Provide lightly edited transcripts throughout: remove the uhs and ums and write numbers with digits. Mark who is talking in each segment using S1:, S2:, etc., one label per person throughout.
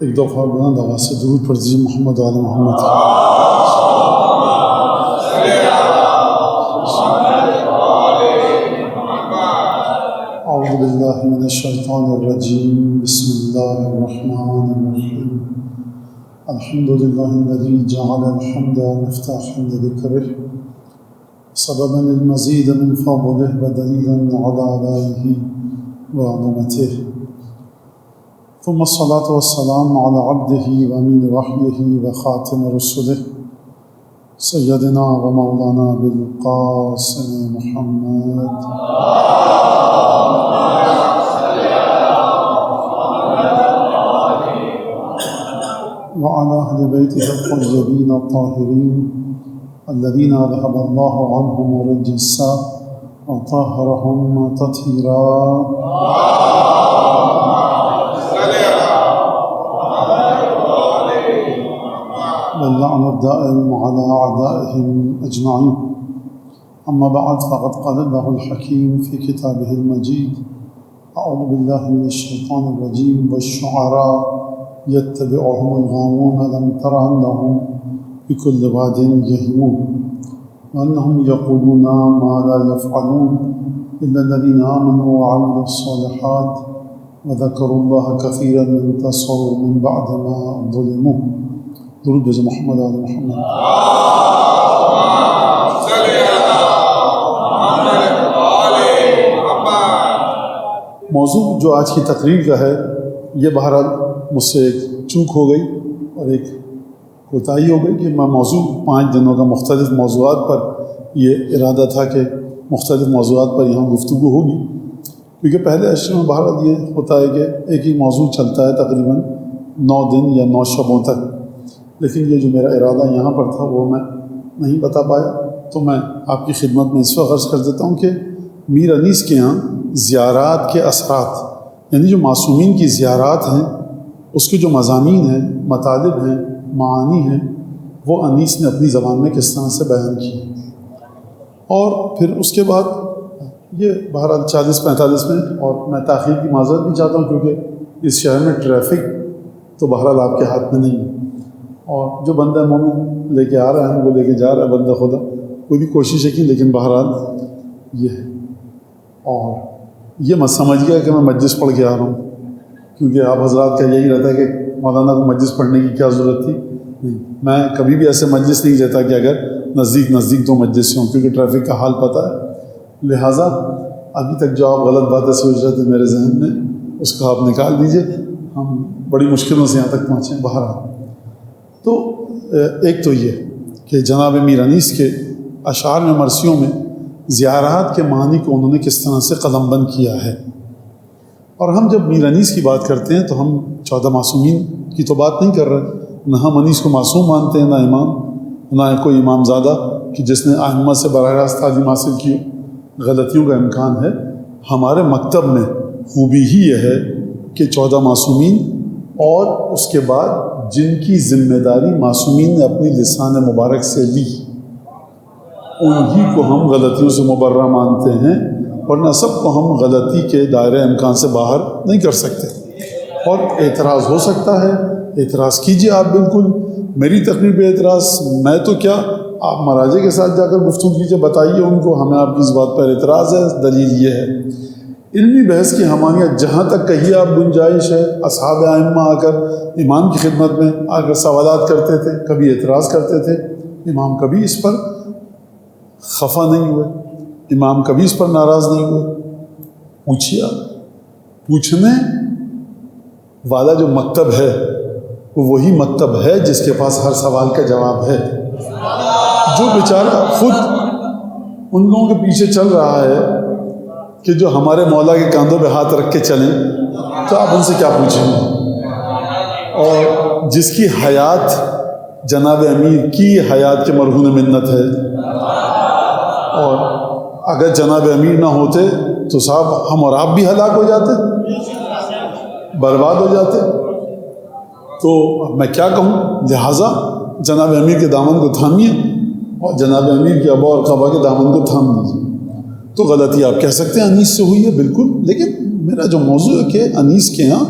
S1: ایک دفعہ بلند آواز سے درود پڑھ دیجیے محمد آل محمد۔ اعوذ باللہ من الشیطان الرجیم، بسم اللہ الرحمن الرحیم۔ الحمد للہ الذی جعل الحمد مفتاحا لذکرہ سببا للمزید من فضلہ ودلیلا علی آلائہ وعظمتہ، ثم الصلاة والسلام على عبده وامین وحیہ وخاتم رسلہ سیدنا ومولانا بالقاسم محمد وعلى أهل بيته الطيبين الطاهرين الذين ذهب الله عنهم الرجس وطهرهم تطهيرا۔ واللعن الدائم على أعدائهم أجمعين، أما بعد فقد قال الله الحكيم في كتابه المجيد: أعوذ بالله من الشيطان الرجيم والشعراء يتبعهم الغاوون ألم تر أنهم بكل واد يهيمون وأنهم يقولون ما لا يفعلون إلا الذين آمنوا وعملوا الصالحات وذكروا الله كثيرا وانتصروا من بعد ما ظلموا۔ درود بھیجو محمد آل محمد۔ موضوع جو آج کی تقریر کا ہے یہ بہرحال مجھ سے ایک چوک ہو گئی اور ایک کوتاہی ہو گئی کہ میں موضوع 5 دنوں کا مختلف موضوعات پر یہ ارادہ تھا کہ مختلف موضوعات پر یہاں گفتگو ہوگی، کیونکہ پہلے عشر میں بہرحال یہ ہوتا ہے کہ ایک ہی موضوع چلتا ہے تقریباً 9 دن یا 9 شبوں تک، لیکن یہ جو میرا ارادہ یہاں پر تھا وہ میں نہیں بتا پایا، تو میں آپ کی خدمت میں اس وقت عرض کر دیتا ہوں کہ میر انیس کے یہاں زیارات کے اثرات، یعنی جو معصومین کی زیارات ہیں اس کے جو مضامین ہیں، مطالب ہیں، معانی ہیں، وہ انیس نے اپنی زبان میں کس طرح سے بیان کی، اور پھر اس کے بعد یہ بہرحال 40-45 منٹ، اور میں تاخیر کی معذرت بھی چاہتا ہوں کیونکہ اس شہر میں ٹریفک تو بہرحال آپ کے ہاتھ میں نہیں ہے، اور جو بندہ مومن لے کے آ رہا ہے وہ لے کے جا رہا ہے بندہ خدا، کوئی بھی کوشش ہے کی، لیکن بہرحال یہ ہے۔ اور یہ مت سمجھ گیا کہ میں مجلس پڑھ کے آ رہا ہوں، کیونکہ آپ حضرات کا یہی رہتا ہے کہ مولانا کو مجلس پڑھنے کی کیا ضرورت تھی، نہیں، میں کبھی بھی ایسے مجلس نہیں لیتا کہ اگر نزدیک تو مجلس سے ہوں، کیونکہ ٹریفک کا حال پتہ ہے، لہٰذا ابھی تک جو آپ غلط باتیں سوچ رہے تھے میرے ذہن میں اس کو آپ نکال دیجئے، ہم بڑی مشکلوں سے یہاں تک پہنچے بہرحال۔ تو ایک تو یہ کہ جناب میر انیس کے اشعار میں، مرثیوں میں زیارات کے معنی کو انہوں نے کس طرح سے قلم بند کیا ہے، اور ہم جب میر انیس کی بات کرتے ہیں تو ہم 14 معصومین کی تو بات نہیں کر رہے، نہ ہم انیس کو معصوم مانتے ہیں، نہ امام، نہ کوئی امام زادہ کہ جس نے ائمہ سے براہ راست تعلیم حاصل کی، غلطیوں کا امکان ہے۔ ہمارے مکتب میں خوبی ہی یہ ہے کہ 14 معصومین اور اس کے بعد جن کی ذمہ داری معصومین نے اپنی لسان مبارک سے لی انہی کو ہم غلطیوں سے مبرہ مانتے ہیں، ورنہ سب کو ہم غلطی کے دائرہ امکان سے باہر نہیں کر سکتے۔ اور اعتراض ہو سکتا ہے، اعتراض کیجئے آپ، بالکل میری تقریر پہ اعتراض، میں تو کیا، آپ مراجع کے ساتھ جا کر گفتگو کیجئے، بتائیے ان کو ہمیں آپ کی اس بات پر اعتراض ہے، دلیل یہ ہے۔ علمی بحث کی حمانیت جہاں تک کہیے آپ گنجائش ہے، اصحاب ائمہ آ کر امام کی خدمت میں آ کر سوالات کرتے تھے، کبھی اعتراض کرتے تھے، امام کبھی اس پر خفا نہیں ہوئے، امام کبھی اس پر ناراض نہیں ہوئے۔ پوچھیے، پوچھنے والا جو مکتب ہے وہ وہی مکتب ہے جس کے پاس ہر سوال کا جواب ہے۔ جو بیچارہ خود ان لوگوں کے پیچھے چل رہا ہے کہ جو ہمارے مولا کے کاندھوں پہ ہاتھ رکھ کے چلیں، تو آپ ان سے کیا پوچھیں گے؟ اور جس کی حیات جناب امیر کی حیات کے مرہون منت ہے، اور اگر جناب امیر نہ ہوتے تو صاحب ہم اور آپ بھی ہلاک ہو جاتے، برباد ہو جاتے۔ تو میں کیا کہوں، لہٰذا جناب امیر کے دامن کو تھامیے اور جناب امیر کے ابا اور قبا کے دامن کو تھام لیجیے۔ تو غلطی آپ کہہ سکتے ہیں انیس سے ہوئی ہے، بالکل، لیکن میرا جو موضوع ہے کہ انیس کے ہاں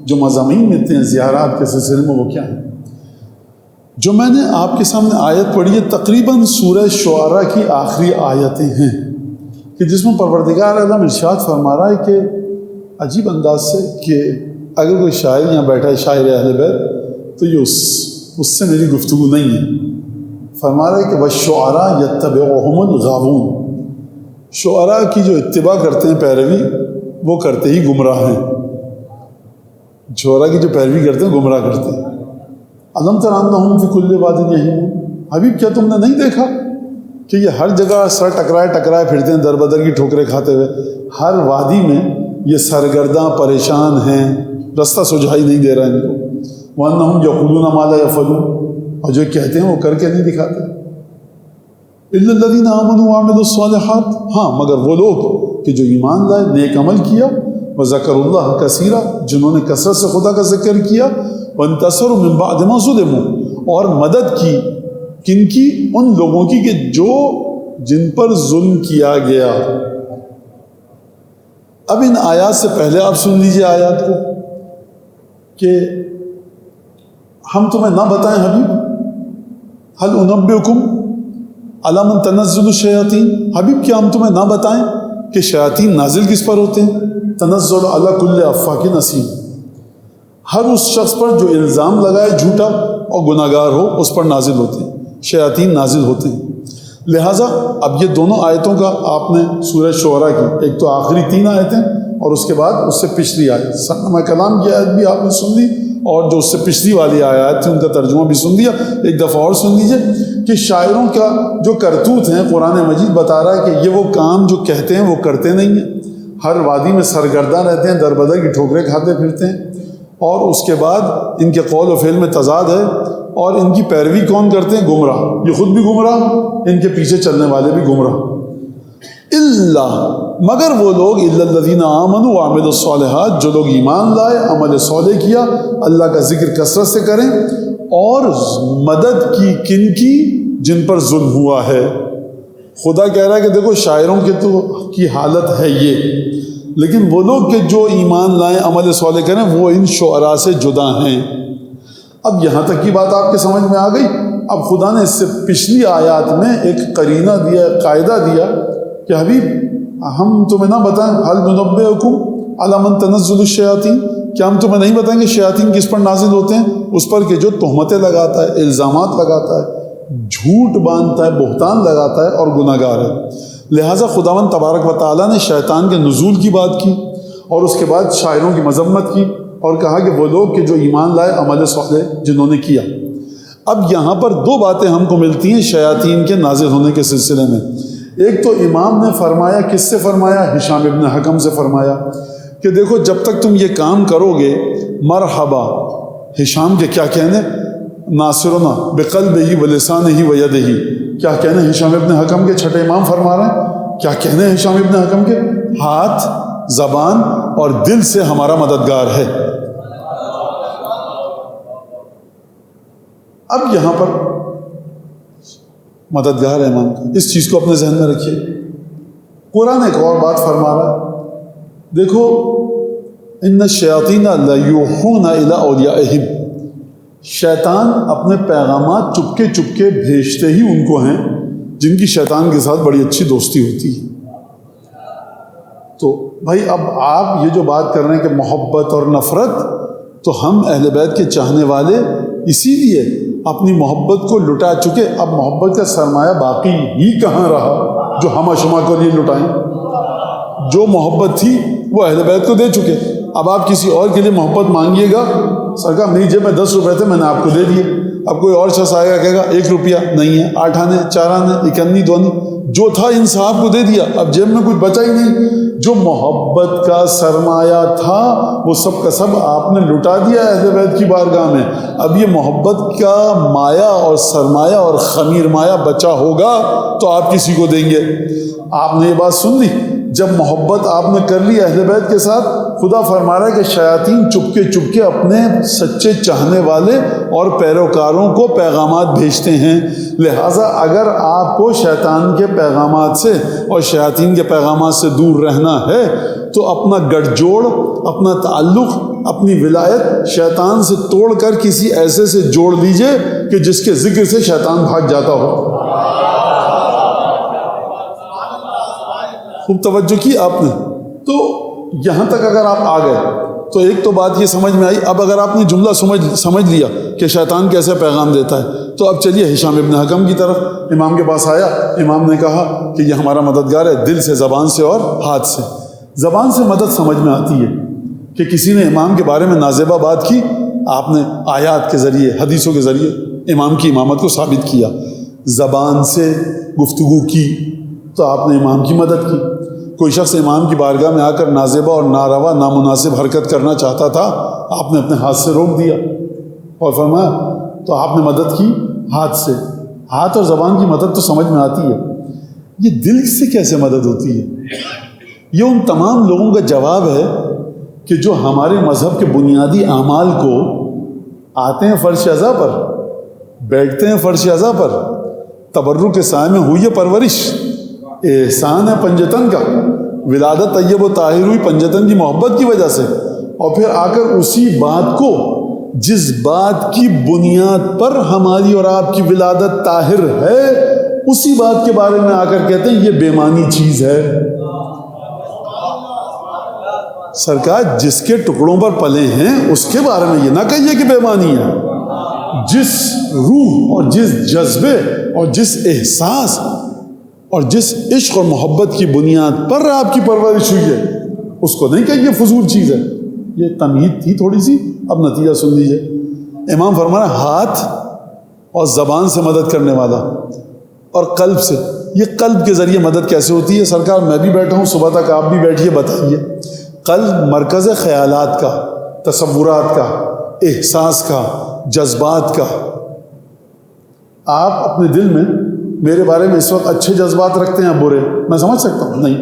S1: جو مضامین ملتے ہیں زیارات کے سلسلے میں وہ کیا ہیں؟ جو میں نے آپ کے سامنے آیت پڑھی ہے تقریباً سورہ شعراء کی آخری آیتیں ہیں کہ جس میں پروردگار عالم ارشاد فرما رہا ہے کہ عجیب انداز سے کہ اگر کوئی شاعر یہاں بیٹھا ہے شاعر اہل بیت تو یہ اس سے میری گفتگو نہیں ہے۔ فرما رہا ہے کہ وَالشُّعَرَاء يَتَّبِعُهُمُ الْغَاوُونَ، شعراء کی جو اتباع کرتے ہیں پیروی وہ کرتے ہی گمراہ ہیں، شعراء کی جو پیروی کرتے ہیں گمراہ کرتے ہیں۔ أَلَمْ تَرَ أَنَّهُمْ فِي كُلِّ وَادٍ يَهِيمُونَ، حبیب کیا تم نے نہیں دیکھا کہ یہ ہر جگہ سر ٹکرائے پھرتے ہیں، در بدر کی ٹھوکریں کھاتے ہوئے، ہر وادی میں یہ سرگرداں پریشان ہیں، رستہ سجھائی نہیں دے رہا ان کو۔ وَأَنَّهُمْ يَقُولُونَ مَا لَا يَفْعَلُونَ، اور جو کہتے ہیں وہ کر کے نہیں دکھاتے۔ إِلَّا الَّذِينَ آمَنُوا وَعَمِلُوا الصَّالِحَاتِ، ہاں مگر وہ لوگ کہ جو ایمان لائے، نیک عمل کیا، وَذَكَرُوا اللَّهَ كَثِيرًا، جنہوں نے کثرت سے خدا کا ذکر کیا، وَانتَصَرُوا مِن بَعْدِ مَا ظُلِمُوا، اور مدد کی کن کی؟ ان لوگوں کی کہ جن پر ظلم کیا گیا۔ اب ان آیات سے پہلے آپ سن لیجئے آیات کو کہ ہم تمہیں نہ بتائیں حبیب، هل انبئکم علی من تنزل الشیاطین، حبیب کیا ہم تمہیں نہ بتائیں کہ شیاطین نازل کس پر ہوتے ہیں؟ تنزل علی کل افاک نسیم، ہر اس شخص پر جو الزام لگائے جھوٹا اور گناہ گار ہو اس پر نازل ہوتے ہیں، شیاطین نازل ہوتے ہیں۔ لہٰذا اب یہ دونوں آیتوں کا آپ نے سورہ شعراء کی ایک تو آخری 3 آیتیں اور اس کے بعد اس سے پچھلی آیت سنما کلام کی آیت بھی آپ نے سن لی، اور جو اس سے پچھلی والی آیات تھی ان کا ترجمہ بھی سن لیا۔ ایک دفعہ اور سن لیجئے کہ شاعروں کا جو کرتوت ہیں قرآن مجید بتا رہا ہے کہ یہ وہ کام جو کہتے ہیں وہ کرتے نہیں ہیں، ہر وادی میں سرگرداں رہتے ہیں، در بدر کی ٹھوکریں کھاتے پھرتے ہیں، اور اس کے بعد ان کے قول و فعل میں تضاد ہے، اور ان کی پیروی کون کرتے ہیں؟ گمراہ، یہ خود بھی گمراہ، ان کے پیچھے چلنے والے بھی گمراہ۔ الا، مگر وہ لوگ، الا الذین آمنوا وعملوا الصالحات، جو لوگ ایمان لائے، عمل صالح کیا، اللہ کا ذکر کثرت سے کریں، اور مدد کی کن کی؟ جن پر ظلم ہوا ہے۔ خدا کہہ رہا ہے کہ دیکھو شاعروں کے تو کی حالت ہے یہ، لیکن وہ لوگ کہ جو ایمان لائیں عمل صالح کریں وہ ان شعراء سے جدا ہیں۔ اب یہاں تک کی بات آپ کے سمجھ میں آ گئی۔ اب خدا نے اس سے پچھلی آیات میں ایک قرینہ دیا، قاعدہ دیا کہ حبیب ہم تمہیں نہ بتائیں، هل ننبئکم علی من تنزل الشیاطین، کیا ہم تمہیں نہیں بتائیں کہ شیاطین کس پر نازل ہوتے ہیں؟ اس پر کہ جو تہمتیں لگاتا ہے، الزامات لگاتا ہے، جھوٹ باندھتا ہے، بہتان لگاتا ہے اور گناہ گار ہے۔ لہٰذا خداوند تبارک و تعالیٰ نے شیطان کے نزول کی بات کی، اور اس کے بعد شاعروں کی مذمت کی، اور کہا کہ وہ لوگ کہ جو ایمان لائے عمل صالح جنہوں نے کیا۔ اب یہاں پر 2 باتیں ہم کو ملتی ہیں شیاطین کے نازل ہونے کے سلسلے میں۔ ایک تو امام نے فرمایا، کس سے فرمایا؟ ہشام ابن حکم سے فرمایا کہ دیکھو جب تک تم یہ کام کرو گے، مرحبا، ہشام کے کیا کہنے؟ ناصرنا بقلبہ ولسانہ ویدہ، کیا کہنے ہشام ابن حکم کے؟ چھٹے امام فرما رہے ہیں کیا کہنے ہشام ابن حکم کے؟ ہاتھ، زبان اور دل سے ہمارا مددگار ہے۔ اب یہاں پر مددگار ہے امام کا، اس چیز کو اپنے ذہن میں رکھیے۔ قرآن ایک اور بات فرما رہا ہے، دیکھو ان الشیاطین لیوحون الی اولیائہم، شیطان اپنے پیغامات چپکے بھیجتے ہی ان کو ہیں جن کی شیطان کے ساتھ بڑی اچھی دوستی ہوتی ہے۔ تو بھائی اب آپ یہ جو بات کر رہے ہیں کہ محبت اور نفرت، تو ہم اہل بیت کے چاہنے والے اسی لیے اپنی محبت کو لٹا چکے، اب محبت کا سرمایہ باقی ہی کہاں رہا جو ہم شما کو لیے لٹائیں؟ جو محبت تھی وہ اہل بیت کو دے چکے، اب آپ کسی اور کے لیے محبت مانگیے گا، سرکار میری جیب میں 10 روپے تھے میں نے آپ کو دے دیے، اب کوئی اور شخص آئے گا کہے گا 1 روپیہ نہیں ہے، 8 آنے، 4 آنے، 1 آنی، 2 آنی، جو تھا ان صاحب کو دے دیا، اب جیب میں کچھ بچا ہی نہیں۔ جو محبت کا سرمایہ تھا وہ سب کا سب آپ نے لٹا دیا اہل بیت کی بارگاہ میں، اب یہ محبت کا مایہ اور سرمایہ اور خمیر مایہ بچا ہوگا تو آپ کسی کو دیں گے۔ آپ نے یہ بات سن لی، جب محبت آپ نے کر لی اہل بیت کے ساتھ، خدا فرما رہا ہے کہ شیاطین چپکے اپنے سچے چاہنے والے اور پیروکاروں کو پیغامات بھیجتے ہیں۔ لہٰذا اگر آپ کو شیطان کے پیغامات سے اور شیاطین کے پیغامات سے دور رہنا ہے تو اپنا گٹھ جوڑ، اپنا تعلق اپنی ولایت شیطان سے توڑ کر کسی ایسے سے جوڑ لیجئے کہ جس کے ذکر سے شیطان بھاگ جاتا ہو۔ خوب توجہ کی آپ نے۔ تو یہاں تک اگر آپ آ گئے تو ایک تو بات یہ سمجھ میں آئی۔ اب اگر آپ نے جملہ سمجھ لیا کہ شیطان کیسے پیغام دیتا ہے، تو اب چلیے ہشام ابن حکم کی طرف۔ امام کے پاس آیا، امام نے کہا کہ یہ ہمارا مددگار ہے، دل سے، زبان سے اور ہاتھ سے۔ زبان سے مدد سمجھ میں آتی ہے کہ کسی نے امام کے بارے میں نازیبہ بات کی، آپ نے آیات کے ذریعے، حدیثوں کے ذریعے امام کی امامت کو ثابت کیا۔ زبان سے گفتگو کی تو آپ نے امام کی مدد کی۔ کوئی شخص امام کی بارگاہ میں آ کر نازیبہ اور ناروا نامناسب حرکت کرنا چاہتا تھا، آپ نے اپنے ہاتھ سے روک دیا اور فرمایا، تو آپ نے مدد کی ہاتھ سے۔ ہاتھ اور زبان کی مدد تو سمجھ میں آتی ہے، یہ دل سے کیسے مدد ہوتی ہے؟ یہ ان تمام لوگوں کا جواب ہے کہ جو ہمارے مذہب کے بنیادی اعمال کو آتے ہیں فرش اعضاء پر، بیٹھتے ہیں فرش اعضاء پر، تبرک کے سائے میں ہوئی ہے پرورش، احسان ہے پنجتن کا، ولادت طیب و طاہر ہوئی پنجتن کی محبت کی وجہ سے، اور پھر آ کر اسی بات کو، جس بات کی بنیاد پر ہماری اور آپ کی ولادت طاہر ہے، اسی بات کے بارے میں آ کر کہتے ہیں یہ بے معنی چیز ہے۔ سرکار جس کے ٹکڑوں پر پلے ہیں اس کے بارے میں یہ نہ کہیے کہ بے معنی ہے۔ جس روح اور جس جذبے اور جس احساس اور جس عشق اور محبت کی بنیاد پر آپ کی پرورش ہوئی ہے، اس کو نہیں کہیے فضول چیز ہے۔ یہ تمہید تھی تھوڑی سی، اب نتیجہ سن لیجئے۔ امام فرمایا ہاتھ اور زبان سے مدد کرنے والا اور قلب سے۔ یہ قلب کے ذریعے مدد کیسے ہوتی ہے؟ سرکار میں بھی بیٹھا ہوں، صبح تک آپ بھی بیٹھیے، بتائیے۔ قلب مرکز خیالات کا، تصورات کا، احساس کا، جذبات کا۔ آپ اپنے دل میں میرے بارے میں اس وقت اچھے جذبات رکھتے ہیں یا برے؟ میں سمجھ سکتا ہوں؟ نہیں۔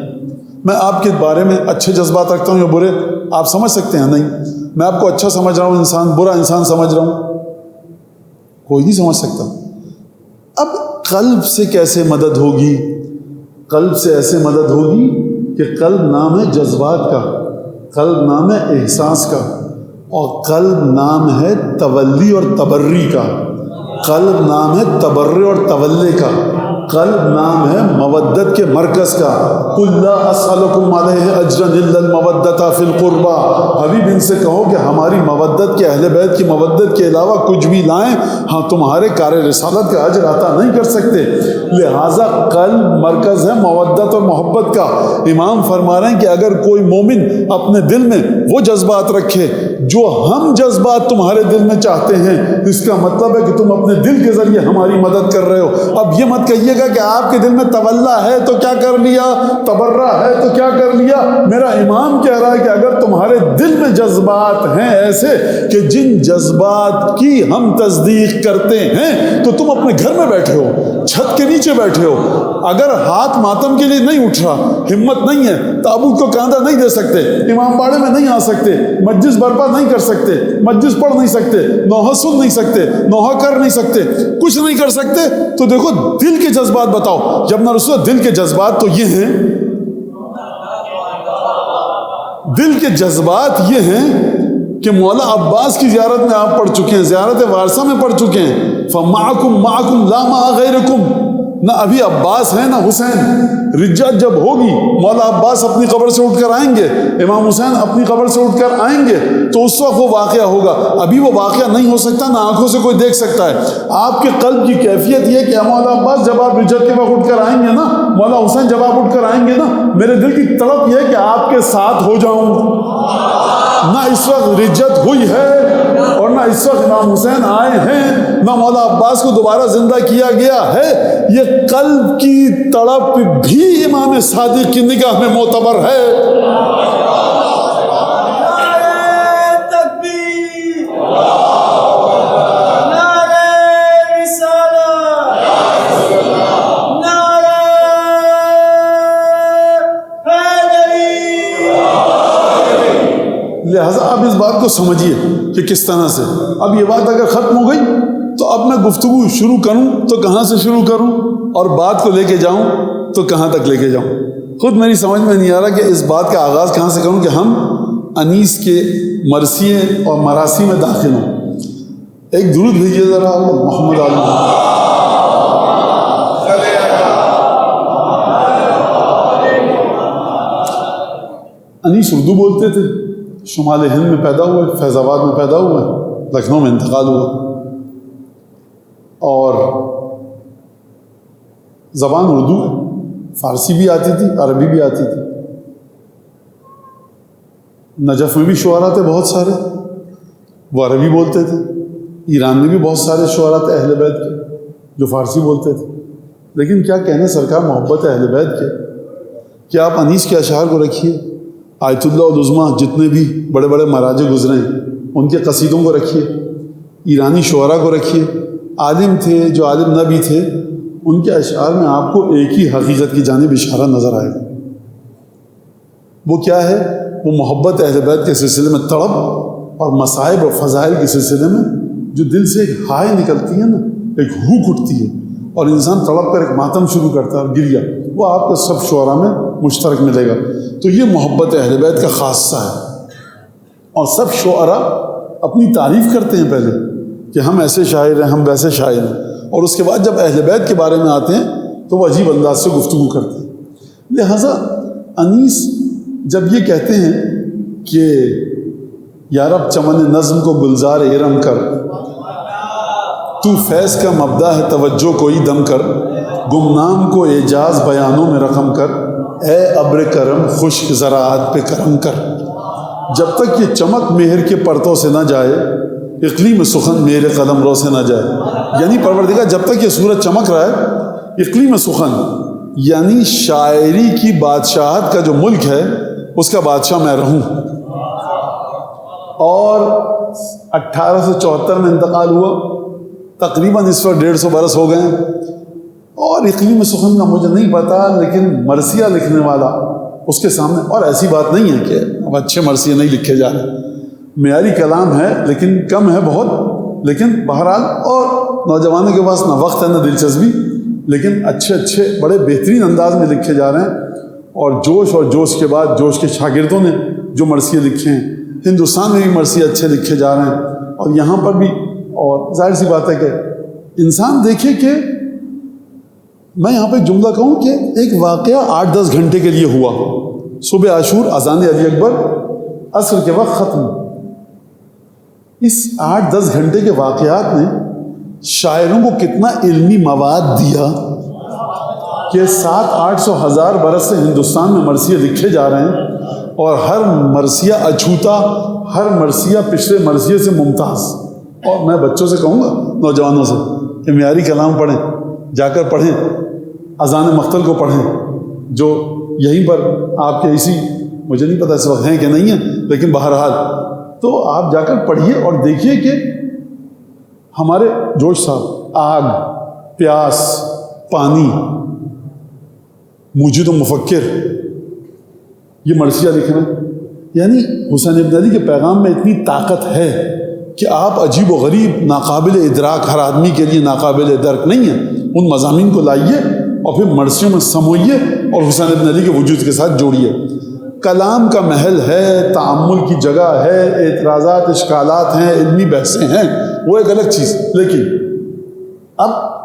S1: میں آپ کے بارے میں اچھے جذبات رکھتا ہوں یا برے؟ آپ سمجھ سکتے ہیں؟ نہیں۔ میں آپ کو اچھا سمجھ رہا ہوں انسان، برا انسان سمجھ رہا ہوں؟ کوئی نہیں سمجھ سکتا۔ اب قلب سے کیسے مدد ہوگی؟ قلب سے ایسے مدد ہوگی کہ قلب نام ہے جذبات کا، قلب نام ہے احساس کا، اور قلب نام ہے تولی اور تبری کا، قلب نام ہے تبرع اور تولے کا، قلب نام ہے مودت کے مرکز کا۔ قُلْ لَا أَسْأَلُكُمْ عَلَيْهِ أَجْرًا إِلَّا الْمَوَدَّةَ فِي الْقُرْبَى۔ حبیب ان سے کہو کہ ہماری مودت کے، اہل بیت کی مودت کے علاوہ کچھ بھی لائیں، ہاں تمہارے کار رسالت کا اجر عطا نہیں کر سکتے۔ لہٰذا قلب مرکز ہے مودت اور محبت کا۔ امام فرما رہے ہیں کہ اگر کوئی مومن اپنے دل میں وہ جذبات رکھے جو ہم جذبات تمہارے دل میں چاہتے ہیں، اس کا مطلب ہے کہ تم اپنے دل کے ذریعے ہماری مدد کر رہے ہو۔ اب یہ مت کہیے گا کہ آپ کے دل میں تولا ہے تو کیا کر لیا، تبرہ ہے تو کیا کر لیا۔ میرا امام کہہ رہا ہے کہ اگر تمہارے دل میں جذبات ہیں ایسے کہ جن جذبات کی ہم تصدیق کرتے ہیں، تو تم اپنے گھر میں بیٹھے ہو، چھت کے نیچے بیٹھے ہو، اگر ہاتھ ماتم کے لیے نہیں اٹھ رہا، ہمت نہیں ہے، تابوت کو کاندھا نہیں دے سکتے، امام باڑے میں نہیں آ سکتے، مجلس برپا نہیں کر سکتے، مجلس پڑھ نہیں سکتے، نوحہ سن نہیں سکتے، نوحہ کر نہیں سکتے، کچھ نہیں کر سکتے، تو دیکھو دل کے جذبات بتاؤ۔ جب نہ رسول دل کے جذبات تو یہ ہیں، دل کے جذبات یہ ہیں کہ مولا عباس کی زیارت میں آپ پڑھ چکے ہیں، زیارت وارثہ میں پڑھ چکے ہیں، فَمَعَكُمْ مَعَكُمْ لَا مَعَ غَيْرِكُمْ۔ نہ ابھی عباس ہیں نہ حسین۔ رجعت جب ہوگی، مولا عباس اپنی قبر سے اٹھ کر آئیں گے، امام حسین اپنی قبر سے اٹھ کر آئیں گے، تو اس وقت وہ واقعہ ہوگا۔ ابھی وہ واقعہ نہیں ہو سکتا، نہ آنکھوں سے کوئی دیکھ سکتا ہے۔ آپ کے قلب کی کیفیت یہ کہ مولا عباس جب آپ رجعت کے وقت اٹھ کر آئیں گے نا، مولا حسین جب آپ اٹھ کر آئیں گے نا، میرے دل کی طلب یہ ہے کہ آپ کے ساتھ ہو جاؤں۔ نہ اس وقت رجعت ہوئی ہے اور نہ اس وقت امام حسین آئے ہیں، نہ مولا عباس کو دوبارہ زندہ کیا گیا ہے۔ یہ قلب کی تڑپ بھی امام صادق کی نگاہ میں معتبر ہے۔ لہٰذا آپ اس بات کو سمجھیے کہ کس طرح سے اب یہ بات اگر ختم ہو گئی تو اب میں گفتگو شروع کروں تو کہاں سے شروع کروں، اور بات کو لے کے جاؤں تو کہاں تک لے کے جاؤں۔ خود میری سمجھ میں نہیں آ رہا کہ اس بات کا آغاز کہاں سے کروں کہ ہم انیس کے مرثیے اور مراسی میں داخل ہوں. ایک درود بھیجیے ذرا محمد عالم. انیس اردو بولتے تھے، شمال ہند میں پیدا ہوئے، فیض آباد میں پیدا ہوئے، لکھنؤ میں انتقال ہوا، اور زبان اردو ہے، فارسی بھی آتی تھی، عربی بھی آتی تھی. نجف میں بھی شعراء تھے بہت سارے، وہ عربی بولتے تھے. ایران میں بھی بہت سارے شعراء تھے اہل بیت کے جو فارسی بولتے تھے. لیکن کیا کہنے سرکار محبت اہل بیت کے کہ آپ انیس کے اشعار کو رکھیے، آیت اللہ العظمیٰ جتنے بھی بڑے بڑے مراجع گزرے ہیں ان کے قصیدوں کو رکھیے، ایرانی شعراء کو رکھیے. عالم تھے جو عالم نہ بھی تھے، ان کے اشعار میں آپ کو ایک ہی حقیقت کی جانب اشارہ نظر آئے گا. وہ کیا ہے؟ وہ محبت اہل بیت کے سلسلے میں تڑپ اور مصائب اور فضائل کے سلسلے میں جو دل سے ایک ہائے نکلتی ہے نا، ایک ہوک اٹھتی ہے اور انسان تڑپ کر ایک ماتم شروع کرتا ہے اور گریا، وہ آپ کے سب شعراء میں مشترک ملے گا. تو یہ محبت اہل بیت کا خاصہ ہے. اور سب شعراء اپنی تعریف کرتے ہیں پہلے کہ ہم ایسے شاعر ہیں، ہم ویسے شاعر ہیں، اور اس کے بعد جب اہل بیت کے بارے میں آتے ہیں تو وہ عجیب انداز سے گفتگو کرتے ہیں. لہٰذا انیس جب یہ کہتے ہیں کہ یا رب چمن نظم کو گلزار ارم کر، تو فیض کا مبدا ہے توجہ کوئی دم کر، گمنام کو اعجاز بیانوں میں رقم کر، اے ابر کرم خشک زراعت پہ کرم کر. جب تک یہ چمک مہر کے پرتوں سے نہ جائے، اقلیم سخن میرے قلم رو سے نہ جائے. یعنی پروردگار جب تک یہ سورج چمک رہا ہے، اقلیم سخن یعنی شاعری کی بادشاہت کا جو ملک ہے اس کا بادشاہ میں رہوں. اور 1874 میں انتقال ہوا، تقریباً اس وقت 150 برس ہو گئے ہیں. اور اقلیم سخن کا مجھے نہیں پتا، لیکن مرثیہ لکھنے والا اس کے سامنے، اور ایسی بات نہیں ہے کہ اب اچھے مرثیے نہیں لکھے جا رہے، معیاری کلام ہے لیکن کم ہے بہت. لیکن بہرحال اور نوجوانوں کے پاس نہ وقت ہے نہ دلچسپی، لیکن اچھے بڑے بہترین انداز میں لکھے جا رہے ہیں. اور جوش کے بعد جوش کے شاگردوں نے جو مرثیے لکھے ہیں، ہندوستان میں بھی مرثیے اچھے لکھے جا رہے ہیں اور یہاں پر بھی. اور ظاہر سی بات ہے کہ انسان دیکھے کہ میں یہاں پہ جملہ کہوں کہ ایک واقعہ 8-10 گھنٹے کے لیے ہوا، صبح عاشور، اذان علی اکبر، عصر کے وقت ختم. اس 8-10 گھنٹے کے واقعات نے شاعروں کو کتنا علمی مواد دیا کہ 700-800 ہزار برس سے ہندوستان میں مرثیے لکھے جا رہے ہیں، اور ہر مرثیہ اچھوتا، ہر مرثیہ پچھلے مرثیے سے ممتاز. اور میں بچوں سے کہوں گا، نوجوانوں سے، کہ معیاری کلام پڑھیں، جا کر پڑھیں، اذان مقتل کو پڑھیں، جو یہیں پر آپ کے اسی، مجھے نہیں پتہ اس وقت ہیں کہ نہیں ہیں، لیکن بہرحال تو آپ جا کر پڑھیے اور دیکھیے کہ ہمارے جوش صاحب آگ، پیاس، پانی، موجود و مفکر، یہ مرثیہ لکھنا. یعنی حسین ابن علی کے پیغام میں اتنی طاقت ہے کہ آپ عجیب و غریب، ناقابل ادراک، ہر آدمی کے لیے ناقابل درک نہیں ہے، ان مضامین کو لائیے اور پھر مرثیوں میں سموئیے اور حسین ابن علی کے وجود کے ساتھ جوڑیے. کلام کا محل ہے، تعامل کی جگہ ہے، اعتراضات، اشکالات ہیں، علمی بحثیں ہیں، وہ ایک الگ چیز.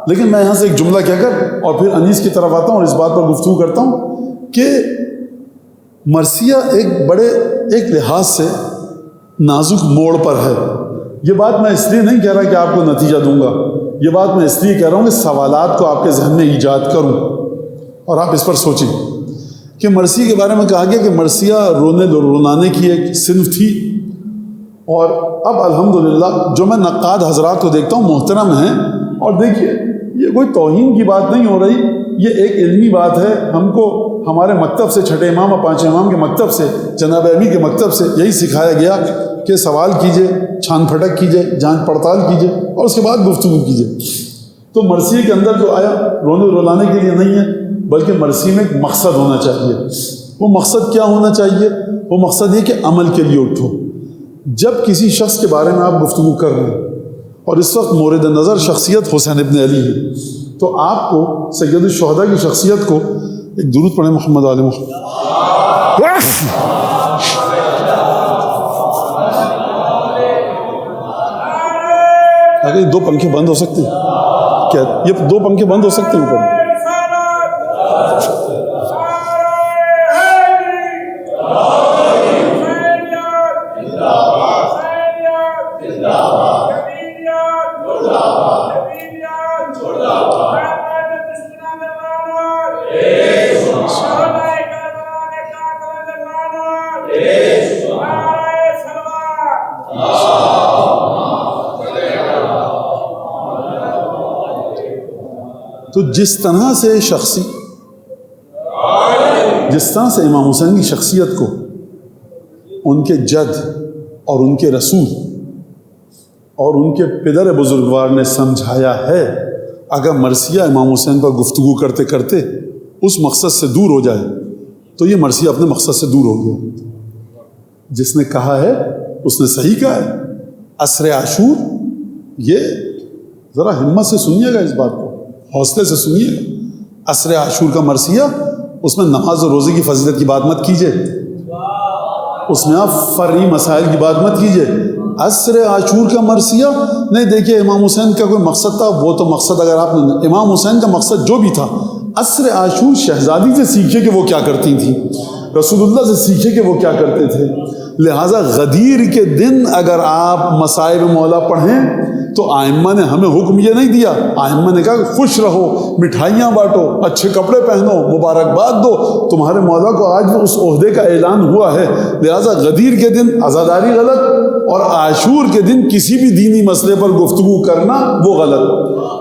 S1: لیکن میں یہاں سے ایک جملہ کہہ کر اور پھر انیس کی طرف آتا ہوں اور اس بات پر گفتگو کرتا ہوں کہ مرثیہ ایک لحاظ سے نازک موڑ پر ہے. یہ بات میں اس لیے نہیں کہہ رہا کہ آپ کو نتیجہ دوں گا، یہ بات میں اس لیے کہہ رہا ہوں کہ سوالات کو آپ کے ذہن میں ایجاد کروں اور آپ اس پر سوچیں کہ مرثیے کے بارے میں کہا گیا کہ مرثیہ رونانے کی ایک صنف تھی. اور اب الحمدللہ جو میں نقاد حضرات کو دیکھتا ہوں محترم ہیں، اور دیکھیے یہ کوئی توہین کی بات نہیں ہو رہی، یہ ایک علمی بات ہے. ہم کو ہمارے مکتب سے، چھٹے امام اور پانچویں امام کے مکتب سے، جناب امی کے مکتب سے یہی سکھایا گیا کہ سوال کیجئے، چھان پھٹک کیجئے، جانچ پڑتال کیجئے اور اس کے بعد گفتگو کیجئے. تو مرثیے کے اندر جو آیا رولانے کے لیے نہیں ہے، بلکہ مرثیے میں ایک مقصد ہونا چاہیے. وہ مقصد کیا ہونا چاہیے؟ وہ مقصد یہ کہ عمل کے لیے اٹھو. جب کسی شخص کے بارے میں آپ گفتگو کر رہے ہیں اور اس وقت مورد نظر شخصیت حسین ابن علی ہے، تو آپ کو سید الشہداء کی شخصیت کو، ایک درود پڑھیں محمد عالم. اگر یہ 2 پنکھے بند ہو سکتے ہیں کیا؟ یہ 2 پنکھے بند ہو سکتے ہیں اوپر؟ تو جس طرح سے امام حسین کی شخصیت کو ان کے جد اور ان کے رسول اور ان کے پدر بزرگوار نے سمجھایا ہے، اگر مرثیہ امام حسین پر گفتگو کرتے کرتے اس مقصد سے دور ہو جائے تو یہ مرثیہ اپنے مقصد سے دور ہو گیا۔ جس نے کہا ہے اس نے صحیح کہا ہے۔ عصر عاشور، یہ ذرا ہمت سے سنیے گا، اس بات کو حوصلے سے سنیے گا۔ عصر عاشور کا مرثیہ، اس میں نماز اور روزے کی فضیلت کی بات مت کیجیے، اس میں آپ فرعی مسائل کی بات مت کیجیے۔ عصر عاشور کا مرثیہ نہیں، دیکھیے امام حسین کا کوئی مقصد تھا، وہ تو مقصد اگر آپ نے، امام حسین کا مقصد جو بھی تھا، عصر عاشور شہزادی سے سیکھے کہ وہ کیا کرتی تھیں، رسول اللہ سے سیکھے کہ وہ کیا کرتے تھے۔ لہٰذا غدیر کے دن اگر آپ مصائب مولا پڑھیں تو آئمہ نے ہمیں حکم یہ نہیں دیا، آئمہ نے کہا کہ خوش رہو، مٹھائیاں بانٹو، اچھے کپڑے پہنو، مبارکباد دو، تمہارے مولا کو آج اس عہدے کا اعلان ہوا ہے۔ لہٰذا غدیر کے دن عزاداری غلط، اور عاشور کے دن کسی بھی دینی مسئلے پر گفتگو کرنا وہ غلط۔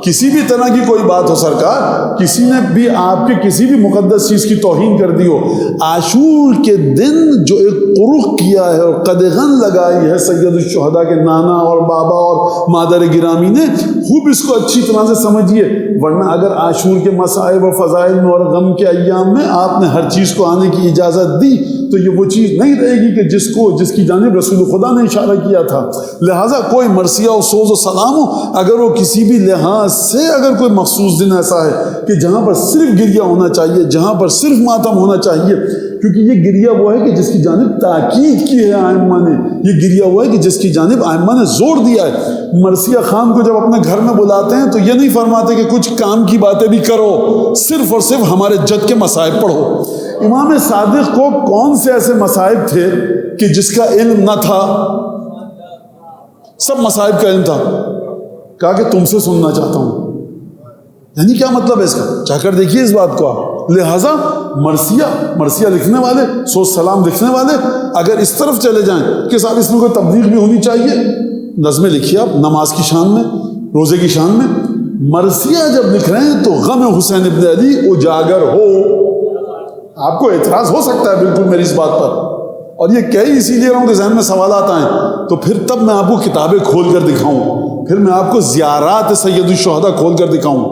S1: کسی بھی طرح کی کوئی بات ہو سرکار، کسی نے بھی آپ کے کسی بھی مقدس چیز کی توہین کر دی ہو، عاشور کے دن جو ایک قرخ کیا ہے اور قدغن لگائی ہے سید الشہداء کے نانا اور بابا اور مادر گرامی نے، خوب اس کو اچھی طرح سے سمجھیے، ورنہ اگر عاشور کے مصائب و فضائل میں اور غم کے ایام میں آپ نے ہر چیز کو آنے کی اجازت دی تو یہ وہ چیز نہیں رہے گی کہ جس کی جانب رسول خدا نے اشارہ کیا تھا۔ لہٰذا کوئی مرثیہ و سوز و سلام ہو، اگر وہ کسی بھی لحاظ سے اگر کوئی مخصوص دن ایسا ہے کہ جہاں پر صرف گریہ ہونا چاہیے، جہاں پر صرف ماتم ہونا چاہیے، کیونکہ یہ گریہ وہ ہے کہ جس کی جانب تاکید کی ہے آئمہ نے، یہ گریہ وہ ہے کہ جس کی جانب آئمہ نے زور دیا ہے۔ مرثیہ خان کو جب اپنے گھر میں بلاتے ہیں تو یہ نہیں فرماتے کہ کچھ کام کی باتیں بھی کرو، صرف اور صرف ہمارے جد کے مصائب پڑھو۔ امام صادق کو کون سے ایسے مصائب تھے کہ جس کا علم نہ تھا؟ سب مصائب کا علم تھا۔ کہا کہ تم سے سننا چاہتا ہوں، یعنی کیا مطلب ہے اس کا؟ چاہ کر دیکھیے اس بات کو آپ۔ لہٰذا مرثیہ لکھنے والے، سوز سلام لکھنے والے اگر اس طرف چلے جائیں کہ صاحب اس میں کوئی تبلیغ بھی ہونی چاہیے، نظمیں لکھیے آپ نماز کی شان میں، روزے کی شان میں۔ مرثیہ جب لکھ رہے ہیں تو غم حسین ابن علی اجاگر ہو۔ آپ کو اعتراض ہو سکتا ہے بالکل میری اس بات پر، اور یہ کہی اسی لیے رہا ہوں کہ ذہن میں سوالات آئیں تو پھر تب میں آپ کو کتابیں کھول کر دکھاؤں، پھر میں آپ کو زیارات سید الشہداء کھول کر دکھاؤں۔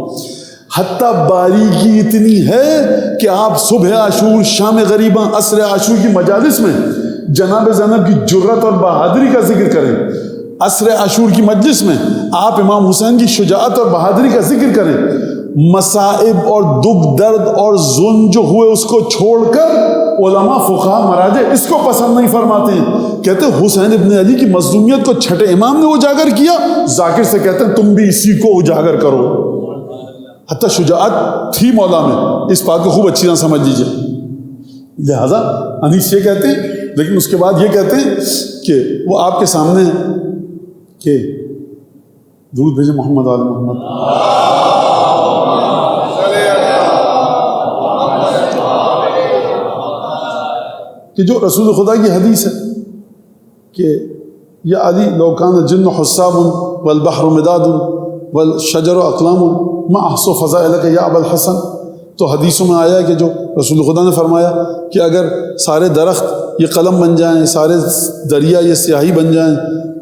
S1: حتیٰ باریکی اتنی ہے کہ آپ صبح عاشور، شام غریباں، عصر عاشور کی مجالس میں جناب زینب کی جرت اور بہادری کا ذکر کریں، عصر عاشور کی مجلس میں آپ امام حسین کی شجاعت اور بہادری کا ذکر کریں، مصائب اور دکھ درد اور ظلم جو ہوئے اس کو چھوڑ کر علماء فقہاء مراجع اس کو پسند نہیں فرماتے ہیں، کہتے ہیں حسین ابن علی کی مظلومیت کو چھٹے امام نے اجاگر کیا، ذاکر سے کہتے ہیں تم بھی اسی کو اجاگر کرو۔ حتیٰ شجاعت تھی مولا میں، اس بات کو خوب اچھی طرح سمجھ لیجیے۔ لہذا انیس یہ کہتے ہیں، لیکن اس کے بعد یہ کہتے ہیں کہ وہ آپ کے سامنے ہے کہ درود بھیجے محمد آل محمد۔ کہ جو رسول خدا کی حدیث ہے کہ یا علی لو کان الجن حساب والبحر مداد والشجر اقلام ما احصو فضائلک یا ابا الحسن، تو حدیثوں میں آیا ہے کہ جو رسول خدا نے فرمایا کہ اگر سارے درخت یہ قلم بن جائیں، سارے دریا یہ سیاہی بن جائیں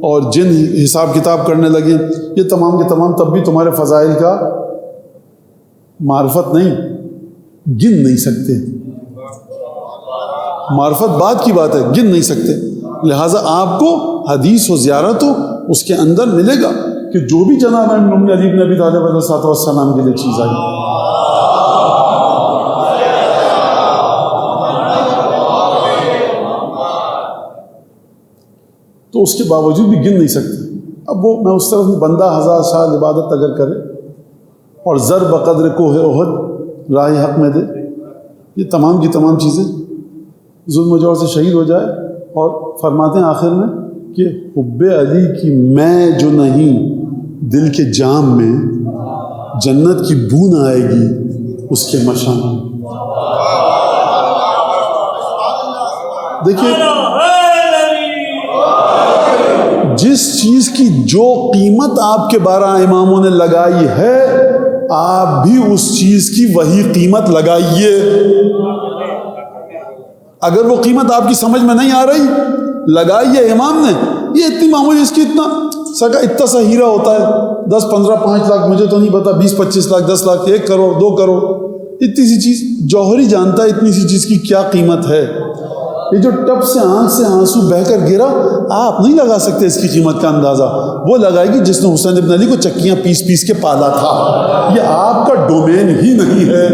S1: اور جن حساب کتاب کرنے لگیں، یہ تمام کے تمام، تب بھی تمہارے فضائل کا معرفت نہیں، گن نہیں سکتے۔ معرفت بات کی بات ہے، گن نہیں سکتے۔ لہٰذا آپ کو حدیث و زیارت ہو اس کے اندر ملے گا کہ جو بھی جناب امام علی بن ابی طالب علیہ السلام کے لیے چیز آئی، تو اس کے باوجود بھی گن نہیں سکتے۔ اب وہ میں اس طرف نہیں، بندہ 1000 سال عبادت اگر کرے اور زر بقدر کوہ احد راہ حق میں دے، یہ تمام کی تمام چیزیں ظلم و جور سے شہید ہو جائے، اور فرماتے ہیں آخر میں کہ حب علی کی میں جو نہیں دل کے جام میں، جنت کی بو نہ آئے گی اس کے مشام میں۔ دیکھیے جس چیز کی جو قیمت آپ کے 12 اماموں نے لگائی ہے، آپ بھی اس چیز کی وہی قیمت لگائیے۔ اگر وہ قیمت آپ کی سمجھ میں نہیں آ رہی، لگائیے امام نے یہ اتنی معمولی، اس کی اتنا سا ہیرا ہوتا ہے 10 15 5 لاکھ، مجھے تو نہیں پتا 20 25 لاکھ 10 لاکھ 1 کروڑ 2 کروڑ، اتنی سی چیز جوہری جانتا ہے اتنی سی چیز کی کیا قیمت ہے۔ یہ جو ٹپ سے آنکھ سے آنسو بہہ کر گرا، آپ نہیں لگا سکتے اس کی قیمت کا اندازہ، وہ لگائے گی جس نے حسین ابن علی کو چکیاں پیس پیس کے پالا تھا۔ یہ آپ کا ڈومین ہی نہیں ہے،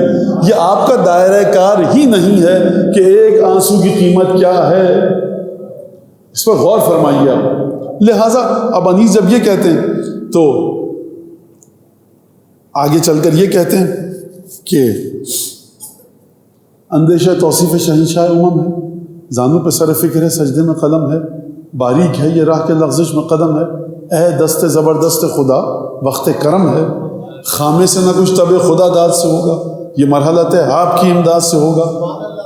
S1: یہ آپ کا دائرہ کار ہی نہیں ہے کہ ایک آنسو کی قیمت کیا ہے، اس پر غور فرمائیے آپ۔ لہٰذا اب انیس جب یہ کہتے ہیں تو آگے چل کر یہ کہتے ہیں کہ اندیشہ توصیف شہنشاہ امم ہے، زانوں پہ سر فکر ہے، سجدے میں قلم ہے، باریک ہے یہ راہ کے لغزش میں قدم ہے، اے دست زبردست خدا وقت کرم ہے، خامے سے نہ کچھ طب خدا داد سے ہوگا، یہ مرحلت ہے آپ کی امداد سے ہوگا۔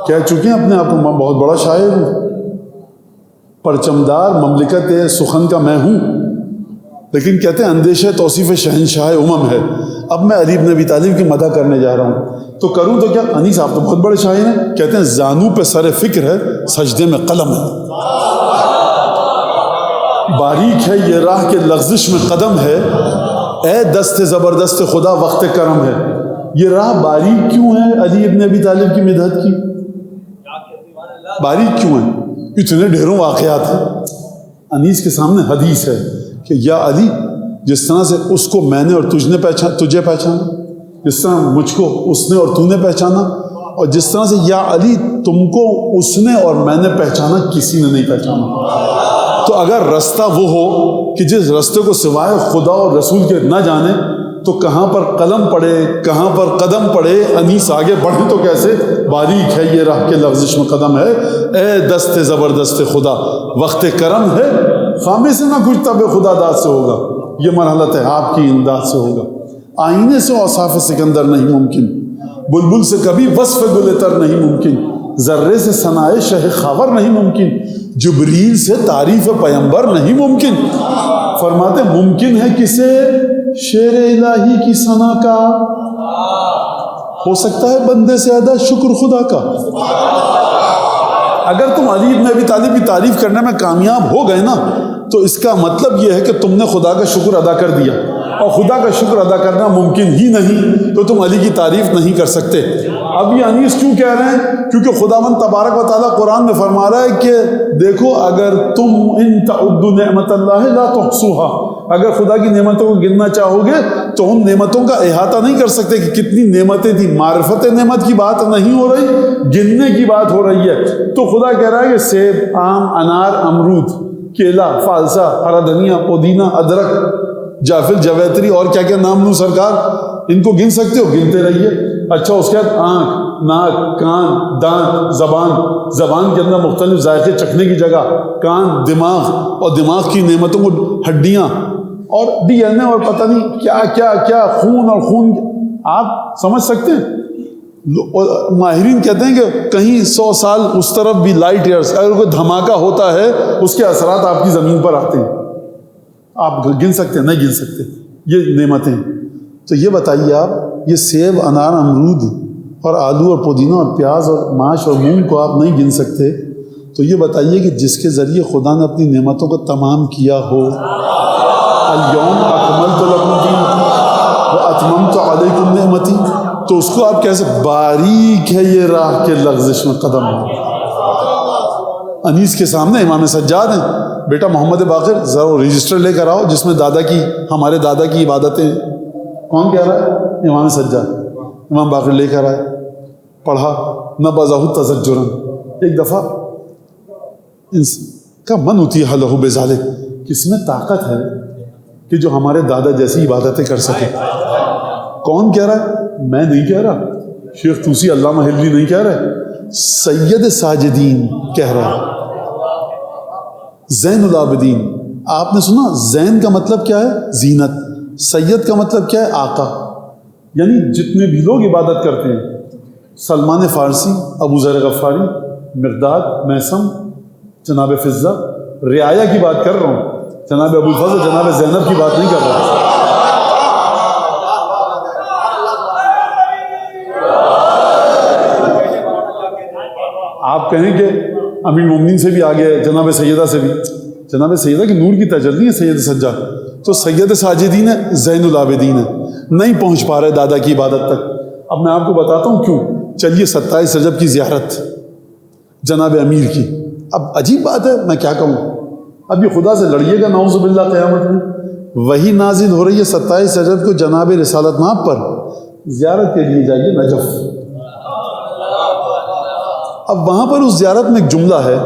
S1: کہہ چکے ہیں اپنے آپ کو میں بہت بڑا شاعر ہوں، پرچمدار مملکت سخن کا میں ہوں، لیکن کہتے ہیں اندیشہ توصیف شہنشاہ امم ہے۔ اب میں علی بن ابی طالب کی مدح کرنے جا رہا ہوں تو کروں تو کیا؟ انیس آپ تو بہت بڑے شاعر ہیں، کہتے ہیں زانوں پہ سر فکر ہے، سجدے میں قلم ہے، باریک ہے یہ راہ کے لغزش میں قدم ہے، اے دست زبردست خدا وقت کرم ہے۔ یہ راہ باریک کیوں ہے علی ابن ابی طالب کی مدحت کی؟ باریک کیوں ہے؟ اتنے ڈھیروں واقعات ہیں۔ انیس کے سامنے حدیث ہے کہ یا علی، جس طرح سے اس کو میں نے اور تجھے پہچانا، جس طرح مجھ کو اس نے اور تو نے پہچانا، اور جس طرح سے یا علی تم کو اس نے اور میں نے پہچانا، کسی نے نہیں پہچانا۔ تو اگر رستہ وہ ہو کہ جس رستے کو سوائے خدا اور رسول کے نہ جانے، تو کہاں پر قلم پڑے کہاں پر قدم پڑے، انیس آگے بڑھے تو کیسے؟ باریک ہے یہ راہ کے لغزش میں قدم ہے، اے دست زبردست خدا وقت کرم ہے، خامے سے نہ کچھ طب خدا داد سے ہوگا، یہ مرحلت ہے آپ کی امداد سے ہوگا۔ آئینے سے اوصاف سکندر نہیں ممکن، بلبل سے کبھی وصف گل تر نہیں ممکن، ذرے سے ثنائے شہ خاور نہیں ممکن، جبریل سے تعریف پیمبر نہیں ممکن۔ فرماتے ممکن ہے کسے شیر الہی کی ثنا کا، ہو سکتا ہے بندے سے ادا شکر خدا کا۔ اگر تم علی بن ابی طالب کی تعریف کرنے میں کامیاب ہو گئے نا، تو اس کا مطلب یہ ہے کہ تم نے خدا کا شکر ادا کر دیا، اور خدا کا شکر ادا کرنا ممکن ہی نہیں تو تم علی کی تعریف نہیں کر سکتے۔ اب یہ انیس کیوں کہہ رہے ہیں؟ کیونکہ خداوند تبارک و تعالیٰ قرآن میں فرما رہا ہے کہ دیکھو اگر تم ان تعدوا نعمت اللہ لا تحصوها، اگر خدا کی نعمتوں کو گننا چاہو گے تو ان نعمتوں کا احاطہ نہیں کر سکتے کہ کتنی نعمتیں تھیں۔ معرفت نعمت کی بات نہیں ہو رہی، گننے کی بات ہو رہی ہے۔ تو خدا کہہ رہا ہے کہ سیب، آم، انار، امرود، کیلا، فالسا، ہرا دھنیا، پودینہ، ادرک، جافل، جویتری اور کیا کیا نام لوں سرکار، ان کو گن سکتے ہو؟ گنتے رہیے۔ اچھا اس کے بعد آنکھ، ناک، کان، دانت، زبان کے اندر مختلف ذائقے چکھنے کی جگہ، کان، دماغ، اور دماغ کی نعمتوں کو ہڈیاں اور ڈی این اے اور پتہ نہیں کیا کیا کیا، خون اور خون، آپ سمجھ سکتے ہیں؟ ماہرین کہتے ہیں کہ کہیں 100 سال اس طرف بھی لائٹ ایئرس، اگر کوئی دھماکہ ہوتا ہے اس کے اثرات آپ کی زمین پر آتے ہیں، آپ گن سکتے ہیں؟ نہیں گن سکتے یہ نعمتیں۔ تو یہ بتائیے آپ، یہ سیب، انار، امرود اور آلو اور پودینہ اور پیاز اور ماش اور مونگ کو آپ نہیں گن سکتے، تو یہ بتائیے کہ جس کے ذریعے خدا نے اپنی نعمتوں کو تمام کیا ہو، الیوم اکملت لکم دینکم واتممت علیکم نعمتی، تو اس کو آپ کیسے؟ باریک ہے یہ راہ کے لغزش میں قدم ہے۔ انیس کے سامنے امام سجاد ہیں، بیٹا محمد باقر ذرا رجسٹر لے کر آؤ جس میں ہمارے دادا کی عبادتیں ہیں۔ کون کہہ رہا ہے؟ امام سجاد۔ امام باقر لے کر آئے، پڑھا، نبذہ تزجرا، ایک دفعہ کا من اتیح لہ بذالک، کس میں طاقت ہے کہ جو ہمارے دادا جیسی عبادتیں کر سکے. کون کہہ رہا ہے؟ میں نہیں کہہ رہا، شیخ طوسی علامہ ہلوی نہیں کہہ رہے، سید ساجدین کہہ رہا ہے، زین العابدین. آپ نے سنا زین کا مطلب کیا ہے؟ زینت. سید کا مطلب کیا ہے؟ آقا. یعنی جتنے بھی لوگ عبادت کرتے ہیں، سلمان فارسی، ابو ذر غفاری، مقداد، میثم، جناب فضہ، رعایا کی بات کر رہا ہوں، جناب ابو الفضل، جناب زینب کی بات نہیں کر رہا. آپ کہیں کہ امیر المومنین سے بھی آگے ہے، جناب سیدہ سے بھی. جناب سیدہ کی نور کی تجلی ہے سید سجاد، تو سید ساجدین ہے، زین العابدین ہے. نہیں پہنچ پا رہے دادا کی عبادت تک. اب میں آپ کو بتاتا ہوں کیوں. چلیے 27 رجب کی زیارت جناب امیر کی. اب عجیب بات ہے، میں کیا کہوں. اب یہ خدا سے لڑیے گا نعوذ باللہ قیامت میں. وہی نازل ہو رہی ہے 27 رجب کو جناب رسالت مآب پر، زیارت کے لیے جائیے نجف. اب وہاں پر اس زیارت میں ایک جملہ ہے،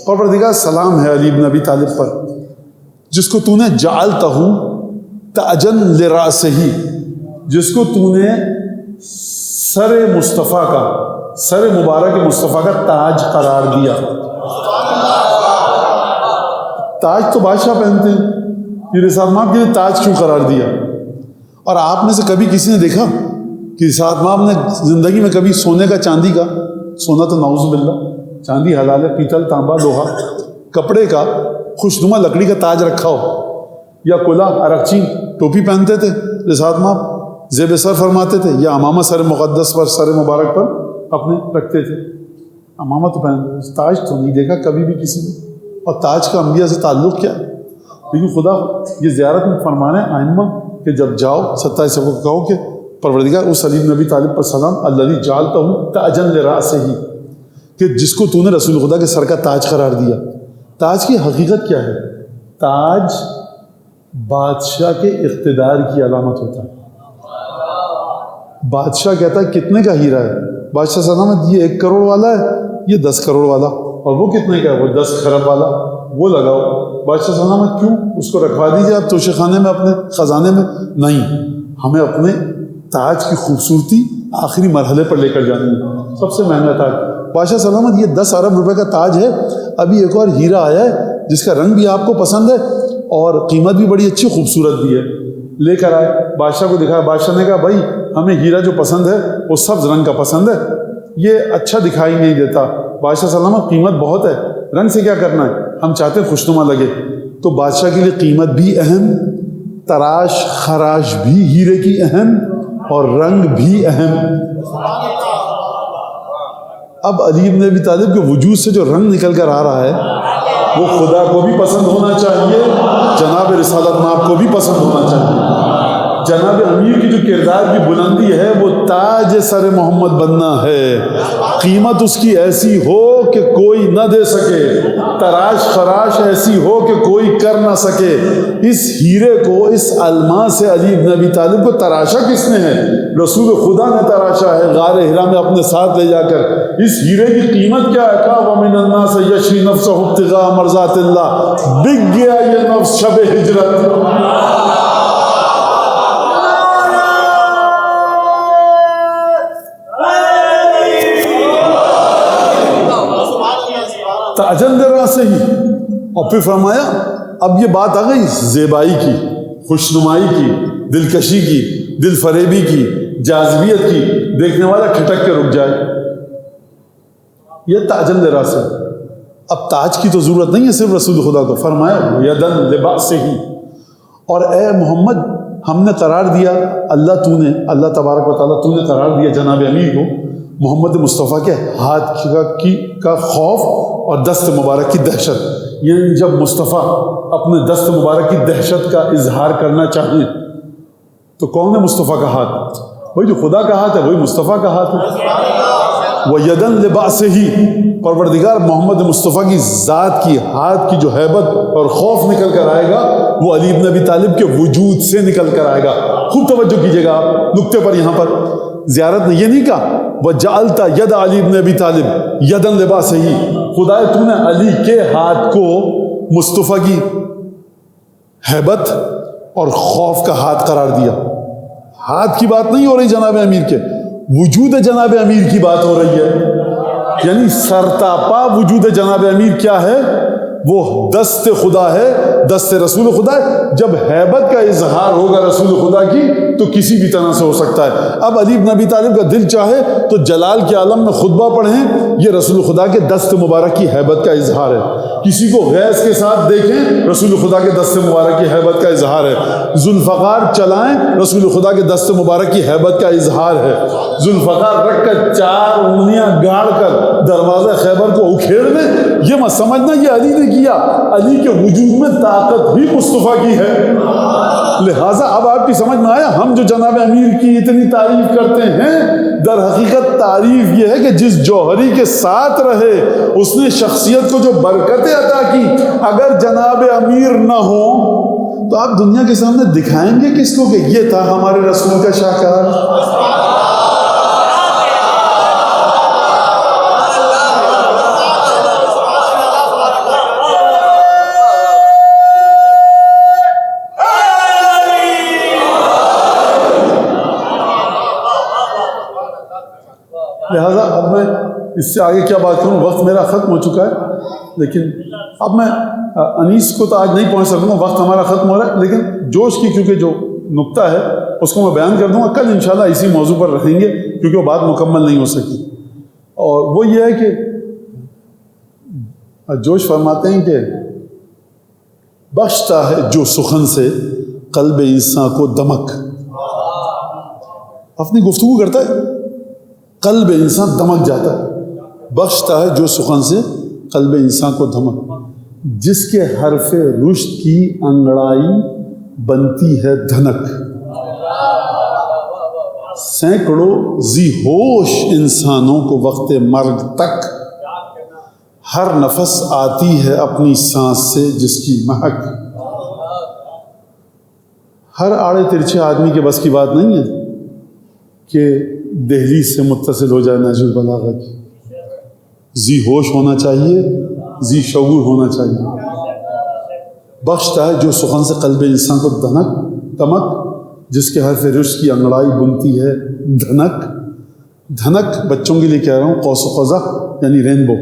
S1: پروردگار سلام ہے علی بن ابی طالب پر، جس کو تو نے جعلتہ تاجن لراسہ، جس کو تو نے سر مصطفیٰ کا، سر مبارک مصطفیٰ کا تاج قرار دیا. تاج تو بادشاہ پہنتے ہیں، یہ رسالت مآب کے لیے تاج کیوں قرار دیا؟ اور آپ میں سے کبھی کسی نے دیکھا کہ رسالت مآب نے زندگی میں کبھی سونے کا، چاندی کا، سونا تو نعوذ باللہ، چاندی حلال ہے، پیتل، تانبا، لوہا، کپڑے کا خوشنما لکڑی کا تاج رکھا ہو، یا کلا، عرقچی، ٹوپی پہنتے تھے رسالت مآب، زیب سر فرماتے تھے، یا امامہ سر مقدس پر، سر مبارک پر اپنے رکھتے تھے. امامہ تو پہنتے، تاج تو نہیں دیکھا کبھی بھی کسی نے. اور تاج کا انبیاء سے تعلق کیا ہے؟ لیکن خدا یہ زیارت میں فرمانے آئمہ کہ جب جاؤ 27 کو کہو کہ پروردگار اس علی بن ابی طالب پر سلام الذی جعلتہ تاجا لراسہ، کہ جس کو تو نے رسول خدا کے سر کا تاج قرار دیا. تاج کی حقیقت کیا ہے؟ تاج بادشاہ کے اقتدار کی علامت ہوتا ہے. بادشاہ کہتا ہے کتنے کا ہیرا ہے؟ بادشاہ سلامت یہ 1 کروڑ والا ہے، یہ 10 کروڑ والا. اور وہ کتنے کا ہے؟ وہ 10 خرب والا. وہ لگاؤ. بادشاہ سلامت کیوں؟ اس کو رکھوا دیجیے آپ توشے خانے میں، اپنے خزانے میں. نہیں، ہمیں اپنے تاج کی خوبصورتی آخری مرحلے پر لے کر جانی ہے. سب سے مہنگا تاج. بادشاہ سلامت یہ 10 ارب روپے کا تاج ہے. ابھی ایک اور ہیرا آیا ہے جس کا رنگ بھی آپ کو پسند ہے اور قیمت بھی بڑی اچھی، خوبصورت بھی ہے. لے کر آئے، بادشاہ کو دکھایا. بادشاہ نے کہا بھائی ہمیں ہیرا جو پسند ہے وہ سبز رنگ کا پسند ہے، یہ اچھا دکھائی نہیں دیتا. بادشاہ سلامت قیمت بہت ہے، رنگ سے کیا کرنا ہے، ہم چاہتے ہیں خوشنما لگے. تو بادشاہ کے لیے قیمت بھی اہم، تراش خراش بھی ہیرے کی اہم، اور رنگ بھی اہم. اب علی بن ابی طالب کے وجود سے جو رنگ نکل کر آ رہا ہے وہ خدا کو بھی پسند ہونا چاہیے، جناب رسالت مآب کو بھی پسند ہونا چاہیے. جناب امیر کی جو کردار کی بلندی ہے وہ تاج سر محمد بننا ہے. قیمت اس کی ایسی ہو کہ کوئی نہ دے سکے، تراش خراش ایسی ہو کہ کوئی کر نہ سکے. اس ہیرے کو، اس الماس سے علی بن ابی طالب کو تراشا کس نے ہے؟ رسول خدا نے تراشا ہے غار حرا میں اپنے ساتھ لے جا کر. اس ہیرے کی قیمت کیا ہے؟ کہا وَمِنَ النَّاسِ یشری نَفْسَهُ ابْتِغَاءَ مَرْضَاتِ اللَّهِ. بک گیا یہ نفس شب ہجرت. تاجن لراسہ ہی. اور پھر فرمایا اب یہ بات آ گئی زیبائی کی، خوشنمائی کی، دلکشی کی، دل فریبی کی، جاذبیت کی، دیکھنے والا ٹھٹک کے رک جائے. یہ تاجن لراسہ. اب تاج کی تو ضرورت نہیں ہے صرف رسول خدا کو. فرمایا یدن لباسہ ہی. اور اے محمد ہم نے قرار دیا، اللہ تبارک و تعالیٰ تو نے قرار دیا جناب امیر کو محمد مصطفیٰ کے ہاتھ کا خوف اور دست مبارک کی دہشت. یعنی جب مصطفیٰ اپنے دست مبارک کی دہشت کا اظہار کرنا چاہیں تو کون ہے مصطفیٰ کا ہاتھ؟ وہی جو خدا کا ہاتھ ہے وہی مصطفیٰ کا ہاتھ ہے. وَيَدًا لِبَأْسِهِ. پروردگار محمد مصطفیٰ کی ذات کی، ہاتھ کی جو ہیبت اور خوف نکل کر آئے گا وہ علی بن ابی طالب کے وجود سے نکل کر آئے گا. خوب توجہ کیجیے گا آپ نقطے پر. یہاں پر زیارت نے یہ نہیں کہا وَجَعَلْتَ يَدَ عَلِي بْنِ أَبِي طَالِبٍ يَدًا لِبَاسِهِ. خدایا تو نے علی کے ہاتھ کو مصطفیٰ کی ہیبت اور خوف کا ہاتھ قرار دیا. ہاتھ کی بات نہیں ہو رہی جناب امیر کے، وجود جناب امیر کی بات ہو رہی ہے. یعنی سرتاپا وجود جناب امیر کیا ہے؟ وہ دست خدا ہے، دست رسول خدا ہے. جب ہیبت کا اظہار ہوگا رسول خدا کی تو کسی بھی طرح سے ہو سکتا ہے. اب علی بن ابی طالب کا دل چاہے تو جلال کے عالم میں خطبہ پڑھیں، یہ رسول خدا کے دست مبارک کی ہیبت کا اظہار ہے. کسی کو غیظ کے ساتھ دیکھیں، رسول خدا کے دست مبارک کی ہیبت کا اظہار ہے. ذوالفقار چلائیں، رسول خدا کے دست مبارک کی ہیبت کا اظہار ہے. ذوالفقار رکھ کر 4 انگلیاں گاڑ کر دروازہ خیبر کو اکھیڑ لیں، یہ مت سمجھنا یہ علی نے کیا. علی کے وجود میں طاقت ہی مصطفیٰ کی ہے. لہٰذا اب آپ کی سمجھ میں آیا، ہم جو جناب امیر کی اتنی تعریف کرتے ہیں، در حقیقت تعریف یہ ہے کہ جس جوہری کے ساتھ رہے، اس نے شخصیت کو جو برکتیں عطا کی، اگر جناب امیر نہ ہو تو آپ دنیا کے سامنے دکھائیں گے کس کو کہ یہ تھا ہمارے رسول کا شاہکار. لہٰذا اب میں اس سے آگے کیا بات کروں، وقت میرا ختم ہو چکا ہے. لیکن اب میں انیس کو تو آج نہیں پہنچ سکوں گا، وقت ہمارا ختم ہو رہا ہے. لیکن جوش کی کیونکہ جو نکتہ ہے اس کو میں بیان کر دوں گا کل انشاءاللہ اسی موضوع پر رہیں گے، کیونکہ وہ بات مکمل نہیں ہو سکی. اور وہ یہ ہے کہ جوش فرماتے ہیں کہ بخشتا ہے جو سخن سے قلب انسان کو دمک. اپنی گفتگو کرتا ہے، قلب انسان دمک جاتا ہے. بخشتا ہے جو سخن سے قلب انسان کو دھمک، جس کے حرف رشد کی انگڑائی بنتی ہے دھنک. سینکڑوں ذی ہوش انسانوں کو وقت مرگ تک ہر نفس آتی ہے اپنی سانس سے جس کی مہک. ہر آڑے ترچھے آدمی کے بس کی بات نہیں ہے کہ دہلی سے متصل ہو جائے نہج البلاغہ کی. ذی ہوش ہونا چاہیے، ذی شعور ہونا چاہیے. بخشتا ہے جو سخن سے قلب انسان کو دمک، جس کے حرف رشد کی انگڑائی بنتی ہے دھنک. دھنک بچوں کے لیے کہہ رہا ہوں، قوس و قزح یعنی رینبو.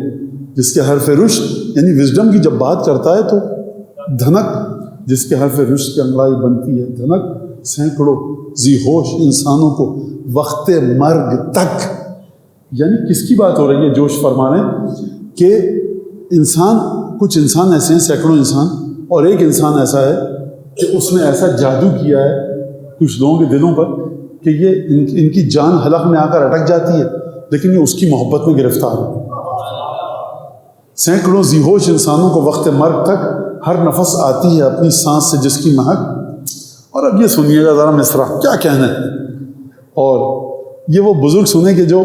S1: جس کے حرف رشد یعنی وزڈم کی جب بات کرتا ہے تو دھنک، جس کے حرف رشد کی انگڑائی بنتی ہے دھنک. سینکڑوں ذی ہوش انسانوں کو وقت مرگ تک، یعنی کس کی بات ہو رہی ہے؟ جوش فرما رہے ہیں کہ انسان، کچھ انسان ایسے ہیں، سینکڑوں انسان، اور ایک انسان ایسا ہے کہ اس نے ایسا جادو کیا ہے کچھ لوگوں کے دلوں پر کہ یہ ان کی جان حلق میں آ کر اٹک جاتی ہے، لیکن یہ اس کی محبت میں گرفتار ہے. سینکڑوں ذی ہوش انسانوں کو وقت مرگ تک ہر نفس آتی ہے اپنی سانس سے جس کی مہک. اور اب یہ سنیے گا ذرا مصرع، کیا کہنا ہے. اور یہ وہ بزرگ سنے کہ جو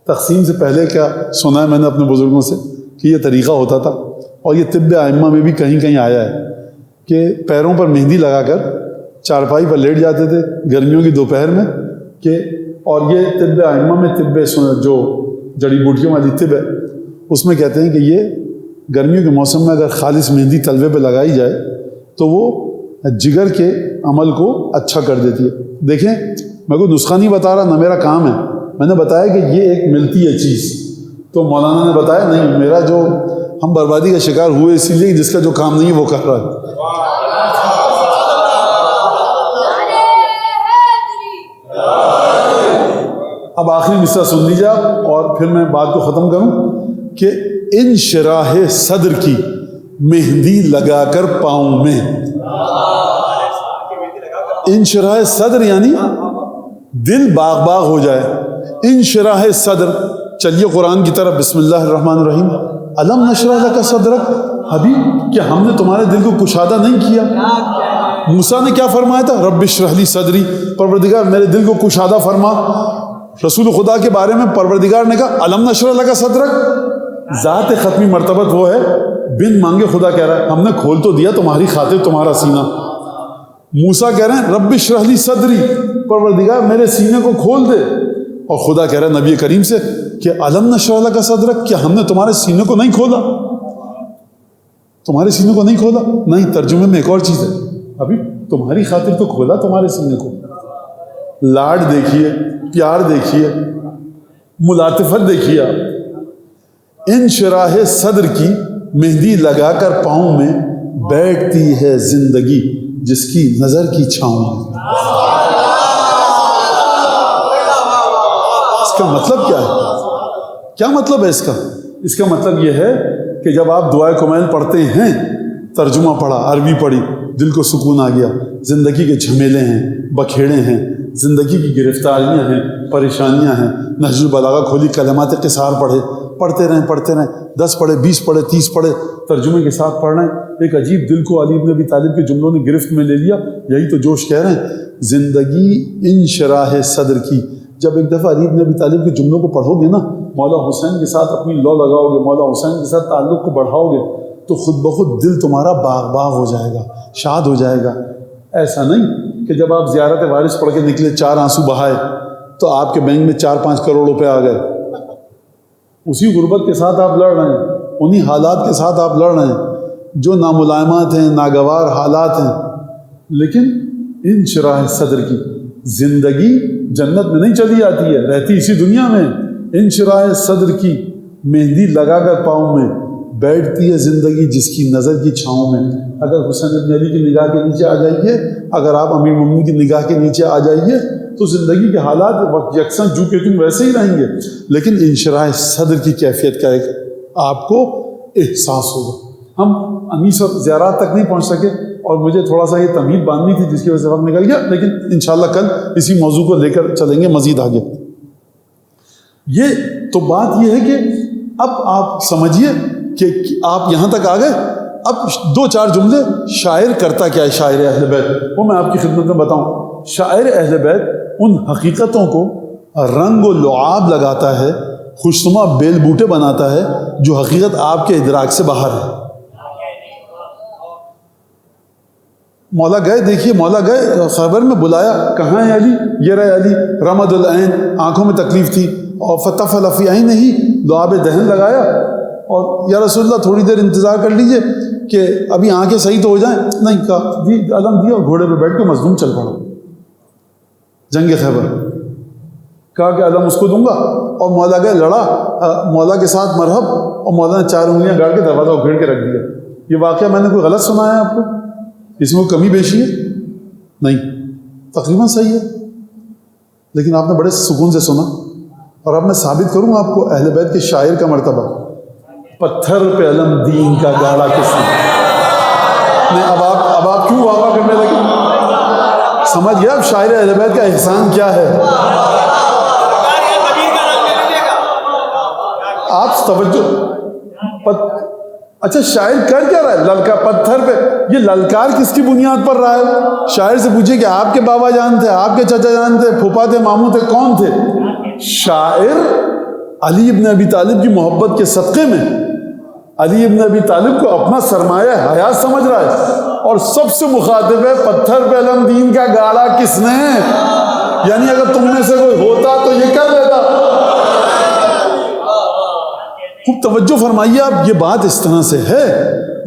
S1: تقسیم سے پہلے کیا سنا ہے میں نے اپنے بزرگوں سے کہ یہ طریقہ ہوتا تھا. اور یہ طب ائمہ میں بھی کہیں کہیں آیا ہے کہ پیروں پر مہندی لگا کر چارپائی پر لیٹ جاتے تھے گرمیوں کی دوپہر میں کہ، اور یہ طب ائمہ میں طب جو جڑی بوٹیوں والی طب ہے اس میں کہتے ہیں کہ یہ گرمیوں کے موسم میں اگر خالص مہندی تلوے پہ لگائی جائے تو وہ جگر کے عمل کو اچھا کر دیتی ہے. دیکھیں میں کوئی نسخہ نہیں بتا رہا، نہ میرا کام ہے، میں نے بتایا کہ یہ ایک ملتی ہے چیز. تو مولانا نے بتایا نہیں، میرا جو ہم بربادی کا شکار ہوئے اسی لیے جس کا جو کام نہیں ہے وہ کر رہا ہے. اب آخری مصرع سن لیجیے اور پھر میں بات کو ختم کروں کہ انشراح صدر کی مہندی لگا کر پاؤں میں. انشراح صدر یعنی دل باغ باغ ہو جائے. انشراح صدر، چلیے قرآن کی طرف. بسم اللہ الرحمن الرحیم. الم نشرح لک صدرک. حبیب کیا ہم نے تمہارے دل کو کشادہ نہیں کیا؟ موسیٰ نے کیا فرمایا تھا؟ رب اشرح لی صدری، پروردگار میرے دل کو کشادہ فرما. رسول خدا کے بارے میں پروردگار نے کہا الم نشرح لک صدرک. ذات ختمی مرتبت وہ ہے، بن مانگے خدا کہہ رہا ہے ہم نے کھول تو دیا تمہاری خاطر تمہارا سینہ. موسیٰ کہہ رہے ہیں رب اشرح لی صدری، پروردگار میرے سینے کو کھول دے. اور خدا کہہ رہا ہے نبی کریم سے کہ الم نشرح لک صدرک، کیا ہم نے تمہارے سینے کو نہیں کھولا؟ تمہارے سینے کو نہیں کھولا؟ نہیں. ترجمے میں ایک اور چیز ہے، ابھی تمہاری خاطر تو کھولا تمہارے سینے کو. لاڈ دیکھیے, پیار دیکھیے, ملاطفت دیکھیے آپ. انشراح صدر کی مہندی لگا کر پاؤں میں بیٹھتی ہے زندگی جس کی نظر کی چھاؤں میں. اس کا مطلب کیا ہے؟ کیا مطلب ہے اس کا؟ اس کا مطلب یہ ہے کہ جب آپ دعائے کمیل پڑھتے ہیں, ترجمہ پڑھا, عربی پڑھی, دل کو سکون آ گیا, زندگی کے جھمیلے ہیں, بکھیڑے ہیں, زندگی کی گرفتاریاں ہیں, پریشانیاں ہیں, نہج البلاغہ کھولی, کلمات قصار پڑھے, پڑھتے رہیں, 10 پڑھے, 20 پڑھے, 30 پڑھے, ترجمے کے ساتھ پڑھ رہے ہیں. ایک عجیب دل کو علی بن ابی طالب کے جملوں نے گرفت میں لے لیا. یہی تو جوش کہہ رہے ہیں, زندگی انشراح صدر کی. جب ایک دفعہ علی بن ابی طالب کے جملوں کو پڑھو گے نا, مولا حسین کے ساتھ اپنی لو لگاؤ گے, مولا حسین کے ساتھ تعلق کو بڑھاؤ گے, تو خود بخود دل تمہارا باغ باغ ہو جائے گا, شاد ہو جائے گا. ایسا نہیں کہ جب آپ زیارت وارث پڑھ کے نکلے, 4 آنسو بہائے, تو آپ کے بینک میں 4-5 کروڑ روپے آ گئے. اسی غربت کے ساتھ آپ لڑ رہے ہیں, انہی حالات کے ساتھ آپ لڑ رہے ہیں جو ناملائمات ہیں, ناگوار حالات ہیں. لیکن انشراح صدر کی زندگی جنت میں نہیں چلی آتی ہے, رہتی اسی دنیا میں. انشراح صدر کی مہندی لگا کر پاؤں میں بیٹھتی ہے زندگی جس کی نظر کی چھاؤں میں. اگر حسین ابن علی کی نگاہ کے نیچے آ جائیے, اگر آپ امیر المومنین کی نگاہ کے نیچے آ جائیے, تو زندگی کے حالات یکساں جو کہ تم ویسے ہی رہیں گے. لیکن انشراح صدر کی کیفیت کا ایک آپ کو احساس ہوگا. ہم انیس اور زیارات تک نہیں پہنچ سکے, اور مجھے تھوڑا سا یہ تمہید باندھنی تھی جس کی وجہ سے وقت نکل گیا, لیکن انشاءاللہ کل اسی موضوع کو لے کر چلیں گے مزید آگے. یہ تو بات یہ ہے کہ اب آپ سمجھیے کہ آپ یہاں تک آ گئے. اب 2-4 جملے شاعر کرتا کیا ہے, شاعر اہل بیت, وہ میں آپ کی خدمت میں بتاؤں. شاعر اہل بیت ان حقیقتوں کو رنگ و لعاب لگاتا ہے, خوشنما بیل بوٹے بناتا ہے جو حقیقت آپ کے ادراک سے باہر ہے. مولا گئے, دیکھیے مولا گئے, خیبر میں بلایا, کہاں ہے علی؟ یہ رہے علی, رمد العین, آنکھوں میں تکلیف تھی, اور فتح فی عینہ, لعاب دہن لگایا, اور یا رسول اللہ تھوڑی دیر انتظار کر لیجئے کہ ابھی آنکھیں صحیح تو ہو جائیں. نہیں کہا, علم دیا, اور گھوڑے پہ بیٹھ کے مظلوم چل پڑا. جنگ خیبر کہا کہ علم اس کو دوں گا, اور مولا گئے, لڑا, مولا کے ساتھ مرحب, اور مولا نے 4 انگلیاں گاڑ کے دروازہ اکھیڑ کے رکھ دیا. یہ واقعہ میں نے کوئی غلط سنایا ہے آپ کو؟ اس میں کوئی کمی بیشی ہے؟ نہیں, تقریباً صحیح ہے. لیکن آپ نے بڑے سکون سے سنا, اور اب میں ثابت کروں آپ کو اہل بیت کے شاعر کا مرتبہ. پتھر پہ علم دین کا گاڑا کس نے. نہیں, اب آپ کیوں واقعہ کرنے لگے؟ سمجھ گیا اب شاعر اہل بیت کا احسان کیا ہے. آپ توجہ, اچھا شاعر کر کیا رہا ہے؟ للکار پتھر پہ. یہ للکار کس کی بنیاد پر رہا ہے؟ شاعر سے پوچھے کہ آپ کے بابا جان تھے, آپ کے چچا جان تھے, پھوپھا تھے, ماموں تھے, کون تھے؟ شاعر علی ابن ابی طالب کی محبت کے صدقے میں علی ابن ابی طالب کو اپنا سرمایہ حیات سمجھ رہا ہے, اور سب سے مخاطب ہے پتھر پہ علم دین کا گاڑا کس نے. یعنی اگر تم میں سے کوئی ہوتا تو یہ کر لیتا. خوب توجہ فرمائیے آپ, یہ بات اس طرح سے ہے.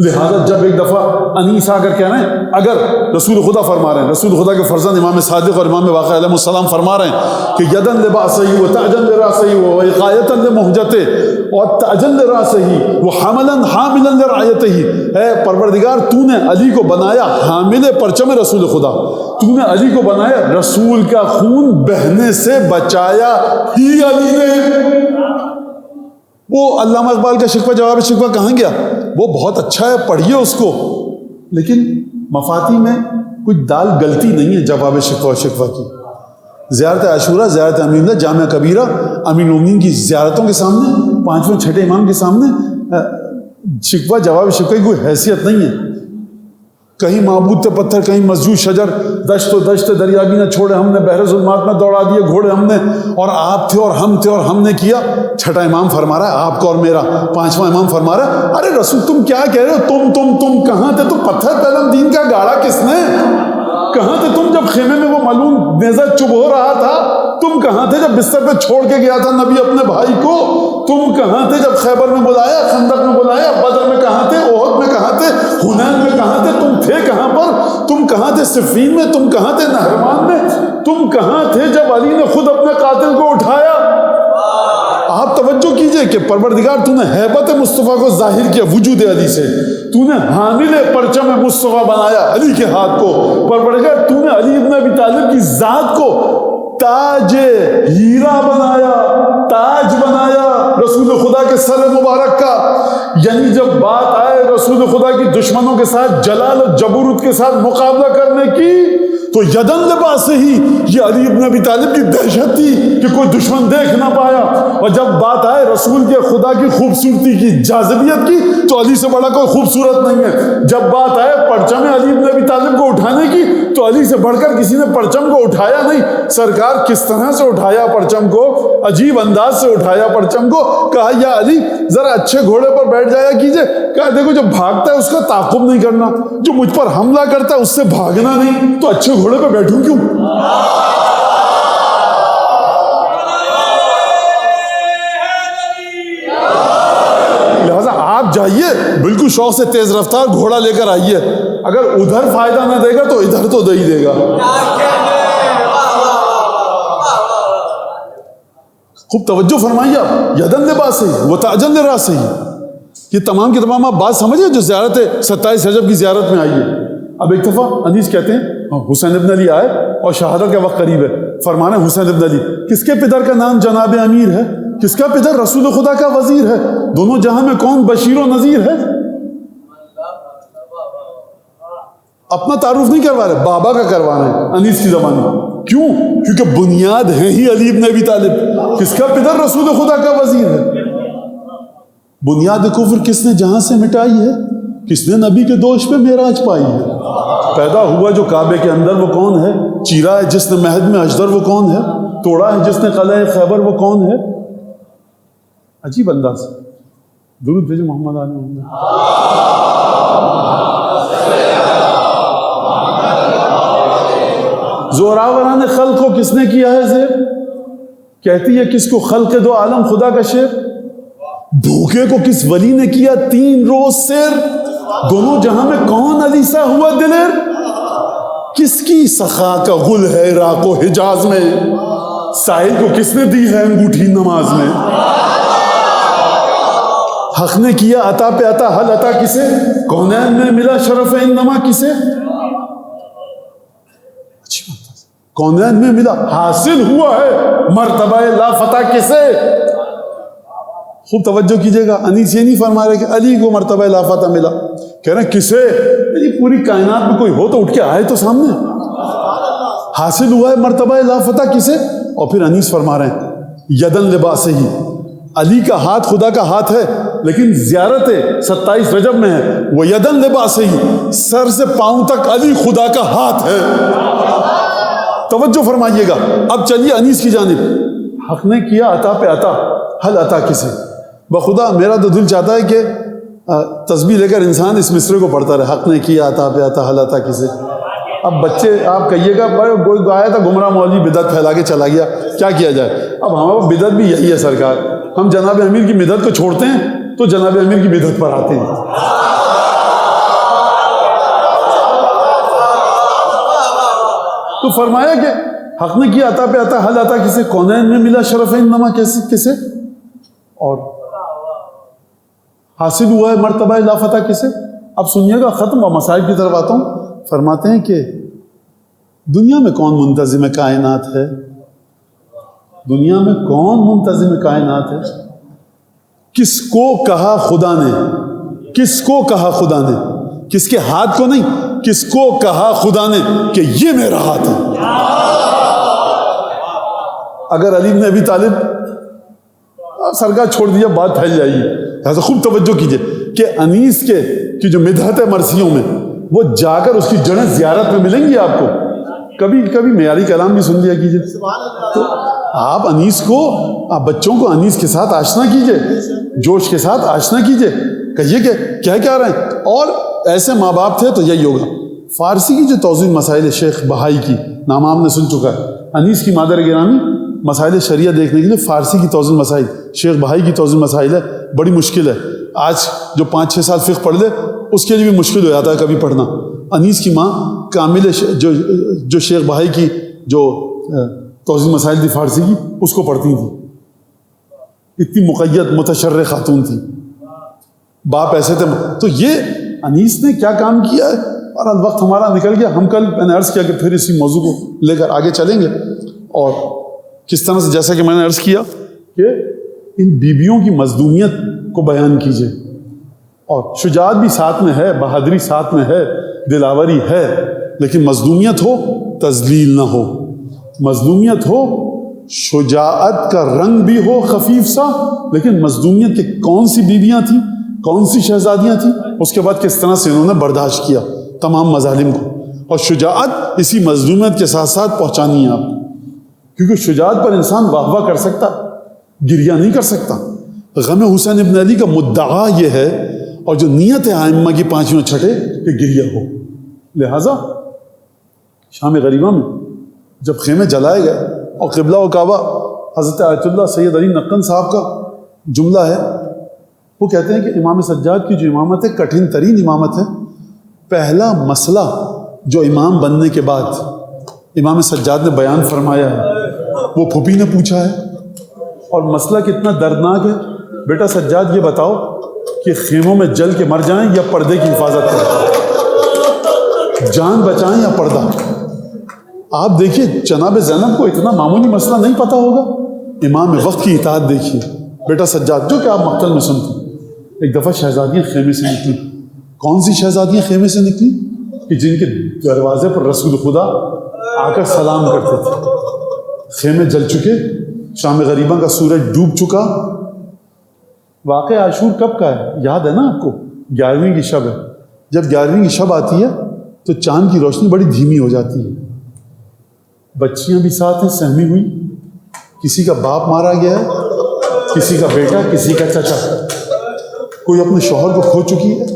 S1: لہذا جب ایک دفعہ انیس آ کر کہہ رہے ہیں, اگر رسول خدا فرما رہے ہیں, رسول خدا کے فرزند امام صادق اور امام واقع علیہ السلام فرما رہے ہیں کہ یدن لباسہی و تاجن لراسہی و اقایتن لمحجتے اور تاجن لراسہی و حملن حاملن لرعیتہی, اے پروردگار تو نے علی کو بنایا حامل پرچم رسول خدا, تو نے علی کو بنایا رسول کا خون بہنے سے بچایا ہی علی نے. وہ علامہ اقبال کا شکوہ جواب شکوہ کہاں گیا؟ وہ بہت اچھا ہے, پڑھیے اس کو, لیکن مفاتی میں کوئی دال گلتی نہیں ہے جواب شکوہ کی. زیارت عاشورہ, زیارت امین اللہ, جامعہ کبیرہ, امین المومنین کی زیارتوں کے سامنے, 5ویں 6ٹھے امام کے سامنے شکوہ جواب شکوہ کی کوئی حیثیت نہیں ہے. کہیں معبود تھے پتھر, کہیں مسجود شجر, دشت و دشت دریا بھی نہ چھوڑے ہم نے, بحر ظلمات میں دوڑا دیے گھوڑے ہم نے, اور آپ تھے اور ہم تھے اور ہم نے کیا. 6ٹھا امام فرما رہا ہے آپ کو اور میرا, 5واں امام فرما رہا ہے ارے رسول تم کیا کہہ رہے ہو, تم کہاں تھے؟ تو پتھر پہ علم دین کا گاڑا کس نے, کہاں تھے تم جب خیمے میں وہ ملعون نیزہ چبھ ہو رہا تھا؟ تم کہاں تھے جب بستر پہ چھوڑ کے گیا تھا نبی اپنے بھائی کو؟ تم کہاں تھے جب خیبر میں بلایا، خندق میں بلایا، بدر میں کہاں تھے، احد میں کہاں تھے، حنین میں کہاں تھے؟ تم تھے کہاں پر؟ تم کہاں تھے صفین میں؟ تم کہاں تھے نہروان میں؟ تم کہاں تھے جب علی نے خود اپنے قاتل کو اٹھایا؟ آپ توجہ کیجئے کہ پروردگار تو نے ہیبت مصطفیٰ کو ظاہر کیا وجود علی سے، تو نے حامل پرچم مصطفیٰ بنایا علی کے ہاتھ کو، پروردگار تو نے علی ابن ابی طالب کی ذات کو تاج ہیرا بنایا، تاج بنایا رسول خدا کے سر مبارک کا۔ یعنی جب بات آئے رسول خدا کی دشمنوں کے ساتھ جلال و جبروت کے ساتھ مقابلہ کرنے کی، تو یدن لباس سے ہی یہ علی ابن ابی طالب کی دہشت تھی کہ کوئی دشمن دیکھ نہ پایا۔ اور جب بات آئے رسول کے خدا کی خوبصورتی کی، جاذبیت کی، تو علی سے بڑا کوئی خوبصورت نہیں ہے۔ جب بات آئے پرچم علی ابن ابی طالب کو اٹھانے کی، تو علی سے بڑھ کر کسی نے پرچم کو اٹھایا نہیں۔ سرکار کس طرح سے اٹھایا پرچم کو؟ عجیب انداز سے اٹھایا پرچم کو۔ کہا یا علی ذرا اچھے گھوڑے پر بیٹھ جایا کیجئے۔ کہا دیکھو جو بھاگتا ہے اس کا تعاقب نہیں کرنا، جو مجھ پر حملہ کرتا ہے اس سے بھاگنا نہیں، تو اچھے گھوڑے پہ بیٹھوں کیوں؟ لہذا آپ جائیے بالکل شوق سے تیز رفتار گھوڑا لے کر آئیے، اگر ادھر فائدہ نہ دے گا تو ادھر تو دے ہی دے گا۔ خوب توجہ فرمائیے آپ، یدن لباس ہی و تاجن لراس ہی، یہ تمام کی تمام آپ بات سمجھے جو زیارت 27 رجب کی زیارت میں آئی ہے۔ اب ایک دفعہ انیس کہتے ہیں حسین ابن علی آئے اور شہادت کا وقت قریب ہے، فرمانے حسین ابن علی کس کے پدر کا نام جناب امیر ہے؟ کس کا پدر رسول خدا کا وزیر ہے؟ دونوں جہاں میں کون بشیر و نذیر ہے؟ اپنا تعارف نہیں کروا رہے، بابا کا کروا رہے ہیں انیس کی زبان میں۔ کیوں؟ کیونکہ بنیاد ہے ہی علی ابن ابی طالب۔ کس کا پدر رسول خدا کا وزیر ہے؟ بنیاد کفر کس نے جہاں سے مٹائی ہے؟ کس نے نبی کے دوش پہ معراج پائی ہے؟ پیدا ہوا جو کعبے کے اندر وہ کون ہے؟ چیرا ہے جس نے مہد میں اجدر وہ کون ہے؟ توڑا ہے جس نے قلعہ خیبر وہ کون ہے؟ عجیب انداز۔ درود بھیجو محمد علی محمد۔ زوراوران خلق کو کس نے کیا ہے زیر؟ کہتی ہے کس کو خلق دو عالم خدا کا شعر؟ بھوکے کو کس ولی نے کیا 3 روز سیر؟ دونوں جہاں میں کون علی سا ہوا دلیر؟ کس کی سخا کا غل ہے عراق و حجاز میں؟ سائل کو کس نے دی ہے انگوٹھی نماز میں؟ حق نے کیا عطا پہ عطا، حل عطا کسے؟ کونین میں ملا شرف انما کسے؟ کونین میں ملا، حاصل ہوا ہے مرتبہ لا فتح کسے؟ خوب توجہ کیجئے گا، انیس یہ نہیں فرما رہے کہ علی کو مرتبہ لا فتح ملا، کہہ رہے ہیں کسے؟ یعنی پوری کائنات میں کوئی ہو تو اٹھ کے آئے تو سامنے۔ حاصل ہوا ہے مرتبہ لا فتح کسے؟ اور پھر انیس فرما رہے ہیں یدن لباس ہی، علی کا ہاتھ خدا کا ہاتھ ہے، لیکن زیارت 27 رجب میں ہے، وہ یدن لباس ہی، سر سے پاؤں تک علی خدا کا ہاتھ ہے۔ توجہ فرمائیے گا۔ اب چلیے انیس کی جانب، حق نے کیا عطا پہ عطا، حل عطا کسے؟ بخدا میرا تو دل چاہتا ہے کہ تسبیح لے کر انسان اس مصرے کو پڑھتا رہے، حق نے کیا عطا پہ عطا، حل عطا کسے؟ اب بچے آپ کہیے گا کوئی گایا تھا گمراہ مولوی بدعت پھیلا کے چلا گیا، کیا کیا جائے؟ اب ہمارا بدعت بھی یہی ہے سرکار، ہم جناب امیر کی بدعت کو چھوڑتے ہیں تو جناب امیر کی بدعت پر آتے ہیں۔ تو فرمایا کہ حق نے کیا عطا پہ عطا، حل عطا کسے؟ کونین میں ملا شرف انما کسے؟ اور حاصل ہوا ہے مرتبہ لا فتح کسے؟ اب سنیے گا، ختم اور مسائل کی طرف آتا ہوں۔ فرماتے ہیں کہ دنیا میں کون منتظم کائنات ہے؟ دنیا میں کون منتظم کائنات ہے؟ کس کو کہا خدا نے؟ کس کو کہا خدا نے؟ کس کے ہاتھ کو نہیں، کس کو کہا خدا نے کہ یہ میرا ہاتھ ہے؟ اگر علی بن ابی طالب سرکار چھوڑ دیا بات پھیل جائے گی، لہٰذا خوب توجہ کیجئے کہ انیس کی جو مدحت ہے مرثیوں میں، وہ جا کر اس کی جڑیں زیارت میں ملیں گی آپ کو۔ کبھی کبھی معیاری کلام بھی سن لیا کیجئے۔ تو آپ انیس کو، آپ بچوں کو انیس کے ساتھ آشنا کیجئے، جوش کے ساتھ آشنا کیجئے، کہیے کہ کیا رہے ہیں۔ اور ایسے ماں باپ تھے تو یہی ہوگا۔ فارسی کی جو توضیح مسائل شیخ بہائی کی نام آپ نے سن چکا ہے، انیس کی مادر گرامی مسائل شریعہ دیکھنے کے لیے فارسی کی توزیع المسائل، شیخ بہائی کی توزیع المسائل ہے، بڑی مشکل ہے. آج جو 5-6 سال فقہ پڑھ لے اس کے لیے بھی مشکل ہو جاتا ہے کبھی پڑھنا. انیس کی ماں کامل جو شیخ بہائی کی جو توزیع مسائل تھی فارسی کی، اس کو پڑھتی تھی. اتنی مقید متشرع خاتون تھی، باپ ایسے تھے. تو یہ انیس نے کیا کام کیا ہے. اور وقت ہمارا نکل گیا. ہم کل میں نے عرض کیا کہ پھر اسی موضوع کو لے کر آگے چلیں گے، اور کس طرح سے جیسا کہ میں نے عرض کیا کہ ان بیویوں کی مظلومیت کو بیان کیجیے. اور شجاعت بھی ساتھ میں ہے، بہادری ساتھ میں ہے، دلاوری ہے، لیکن مظلومیت ہو تذلیل نہ ہو. مظلومیت ہو، شجاعت کا رنگ بھی ہو خفیف سا، لیکن مظلومیت کے کون سی بیویاں تھیں، کون سی شہزادیاں تھیں، اس کے بعد کس طرح سے انہوں نے برداشت کیا تمام مظالم کو. اور شجاعت اسی مظلومیت کے ساتھ ساتھ پہنچانی ہے آپ کو، کیونکہ شجاعت پر انسان واہ واہ کر سکتا، گریہ نہیں کر سکتا. غم حسین ابن علی کا مدعا یہ ہے، اور جو نیت ہے ائمہ کی 5ویں چھٹے کہ گریہ ہو. لہٰذا شام غریبہ میں جب خیمے جلائے گئے اور قبلہ و کعبہ حضرت آیت اللہ سید علی نقن صاحب کا جملہ ہے، وہ کہتے ہیں کہ امام سجاد کی جو امامت ہے کٹھن ترین امامت ہے. پہلا مسئلہ جو امام بننے کے بعد امام سجاد نے بیان فرمایا ہے وہ پھوپھی نے پوچھا ہے. اور مسئلہ کتنا دردناک ہے. بیٹا سجاد یہ بتاؤ کہ خیموں میں جل کے مر جائیں یا پردے کی حفاظت کریں، جان بچائیں یا پردہ. آپ دیکھیے جناب زینب کو اتنا معمولی مسئلہ نہیں پتہ ہوگا. امام وقت کی اطاعت دیکھیے. بیٹا سجاد، جو کہ آپ مقتل میں سنتے، ایک دفعہ شہزادیاں خیمے سے نکلی. کون سی شہزادیاں خیمے سے نکلی؟ کہ جن کے دروازے پر رسول خدا آ کر سلام کرتے تھے. خیمے جل چکے، شام غریبہ کا سورج ڈوب چکا. واقعہ عاشور کب کا ہے یاد ہے نا آپ کو؟ 11ویں کی شب ہے. جب 11ویں کی شب آتی ہے تو چاند کی روشنی بڑی دھیمی ہو جاتی ہے. بچیاں بھی ساتھ ہیں سہمی ہوئی. کسی کا باپ مارا گیا ہے، کسی کا بیٹا، کسی کا چچا، کوئی اپنے شوہر کو کھو چکی ہے.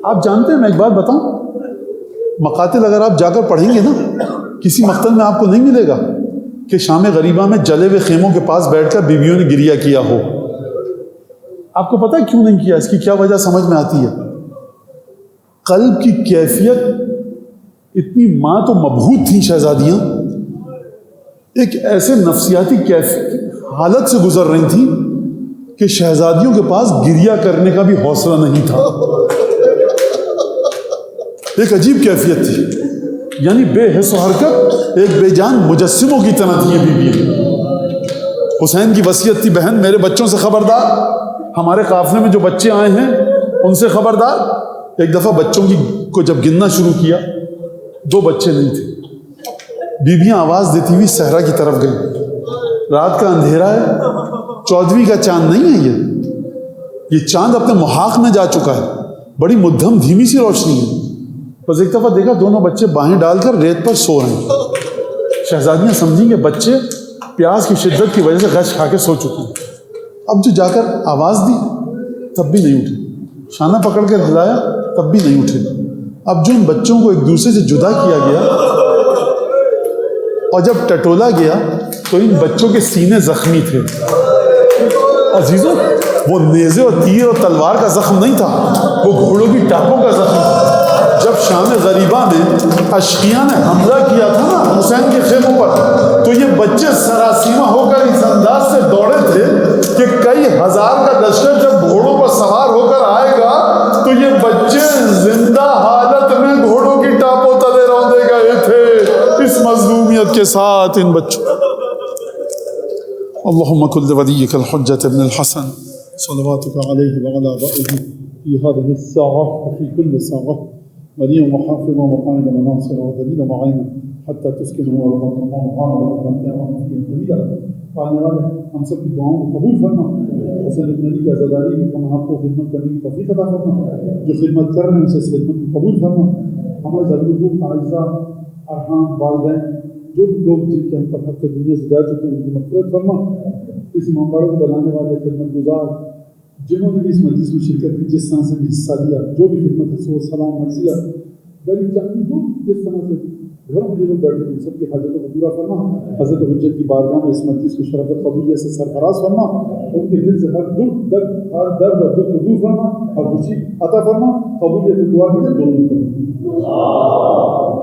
S1: آپ جانتے ہیں، میں ایک بات بتاؤں، مقاتل اگر آپ جا کر پڑھیں گے نا، کسی مقتل میں آپ کو نہیں ملے گا کہ شام غریبہ میں جلے ہوئے خیموں کے پاس بیٹھ کر بیویوں نے گریہ کیا ہو. آپ کو پتہ ہے کیوں نہیں کیا؟ اس کی کیا وجہ سمجھ میں آتی ہے. قلب کی کیفیت اتنی ماں تو مبہوت تھیں شہزادیاں، ایک ایسے نفسیاتی حالت سے گزر رہی تھیں کہ شہزادیوں کے پاس گریہ کرنے کا بھی حوصلہ نہیں تھا. ایک عجیب کیفیت تھی، یعنی بے حس و حرکت، ایک بے جان مجسموں کی طرح تھی یہ بیوی. حسین کی وصیت تھی، بہن میرے بچوں سے خبردار، ہمارے قافلے میں جو بچے آئے ہیں ان سے خبردار. ایک دفعہ بچوں کو جب گننا شروع کیا، 2 بچے نہیں تھے. بیویاں آواز دیتی ہوئی صحرا کی طرف گئیں. رات کا اندھیرا ہے، 14ویں کا چاند نہیں ہے یہ چاند اپنے محاق میں جا چکا ہے، بڑی مدھم دھیمی سی روشنی ہے. بس ایک دفعہ دیکھا 2 بچے باہیں ڈال کر ریت پر سو رہے ہیں. شہزادیاں سمجھیں کہ بچے پیاس کی شدت کی وجہ سے غش کھا کے سو چکے ہیں. اب جو جا کر آواز دی تب بھی نہیں اٹھے، شانہ پکڑ کے ہلایا تب بھی نہیں اٹھے. اب جو ان بچوں کو ایک دوسرے سے جدا کیا گیا اور جب ٹٹولا گیا تو ان بچوں کے سینے زخمی تھے. عزیزوں، وہ نیزے اور تیر اور تلوار کا زخم نہیں تھا، وہ گھوڑوں کی ٹاپوں کا زخم تھا. جب شام غریبہ میں اشقیاء نے حملہ کیا تھا نا حسین کے خیموں پر، تو یہ بچے سراسیمہ ہو کر اس انداز سے دوڑے تھے کہ کئی ہزار کا لشکر جب گھوڑوں پر سوار ہو کر آئے گا تو یہ بچے زندہ حالت میں گھوڑوں کی ٹاپوں تلے روندے گئے تھے اس مظلومیت کے ساتھ. ان بچوں اللهم كن لوليك الحجة ابن الحسن صلواتك عليه وعلى آبائه في هذه الساعة وفي كل ساعة وليا وحافظا وقائدا وناصرا ودليلا وعينا حتى تسكنه ولقد مقام طويلا. آنے والے ہم سب کی دعاؤں کو قبول فرما. حسین ابن علی کی عزاداری کی ہم آپ کو خدمت کرنے کی توفیق عطا فرما. جو خدمت کر رہے ہیں اسے اس خدمت کو قبول فرما. ہمارے ضرورت اعزاء ارحام والدین جو بھی لوگ جن کے ہم پر حق دنیا سے جا چکے ہیں ان کی مغفرت فرما. اس امام باڑے کو بنانے والے خدمت گزار جنہوں نے بھی اس مجلس میں شرکت کی، جس طرح سے بھی حصہ لیا، جو بھی خدمت ہے سو سلام مرثیہ دلی چاہتی جو جس طرح سے گھروں میں جو لوگ بیٹھے ہیں سب کی حاجتوں کو پورا فرما. حضرت حجت کی بارگاہ میں اس مجلس کی شرفت قبولیت سے سرفراز فرما. ان کے دل سے ہر دکھ ہر درد اور دکھ کو دور فرما, ہر خوشی عطا فرما, قبولیت دعا کی دونوں فرما.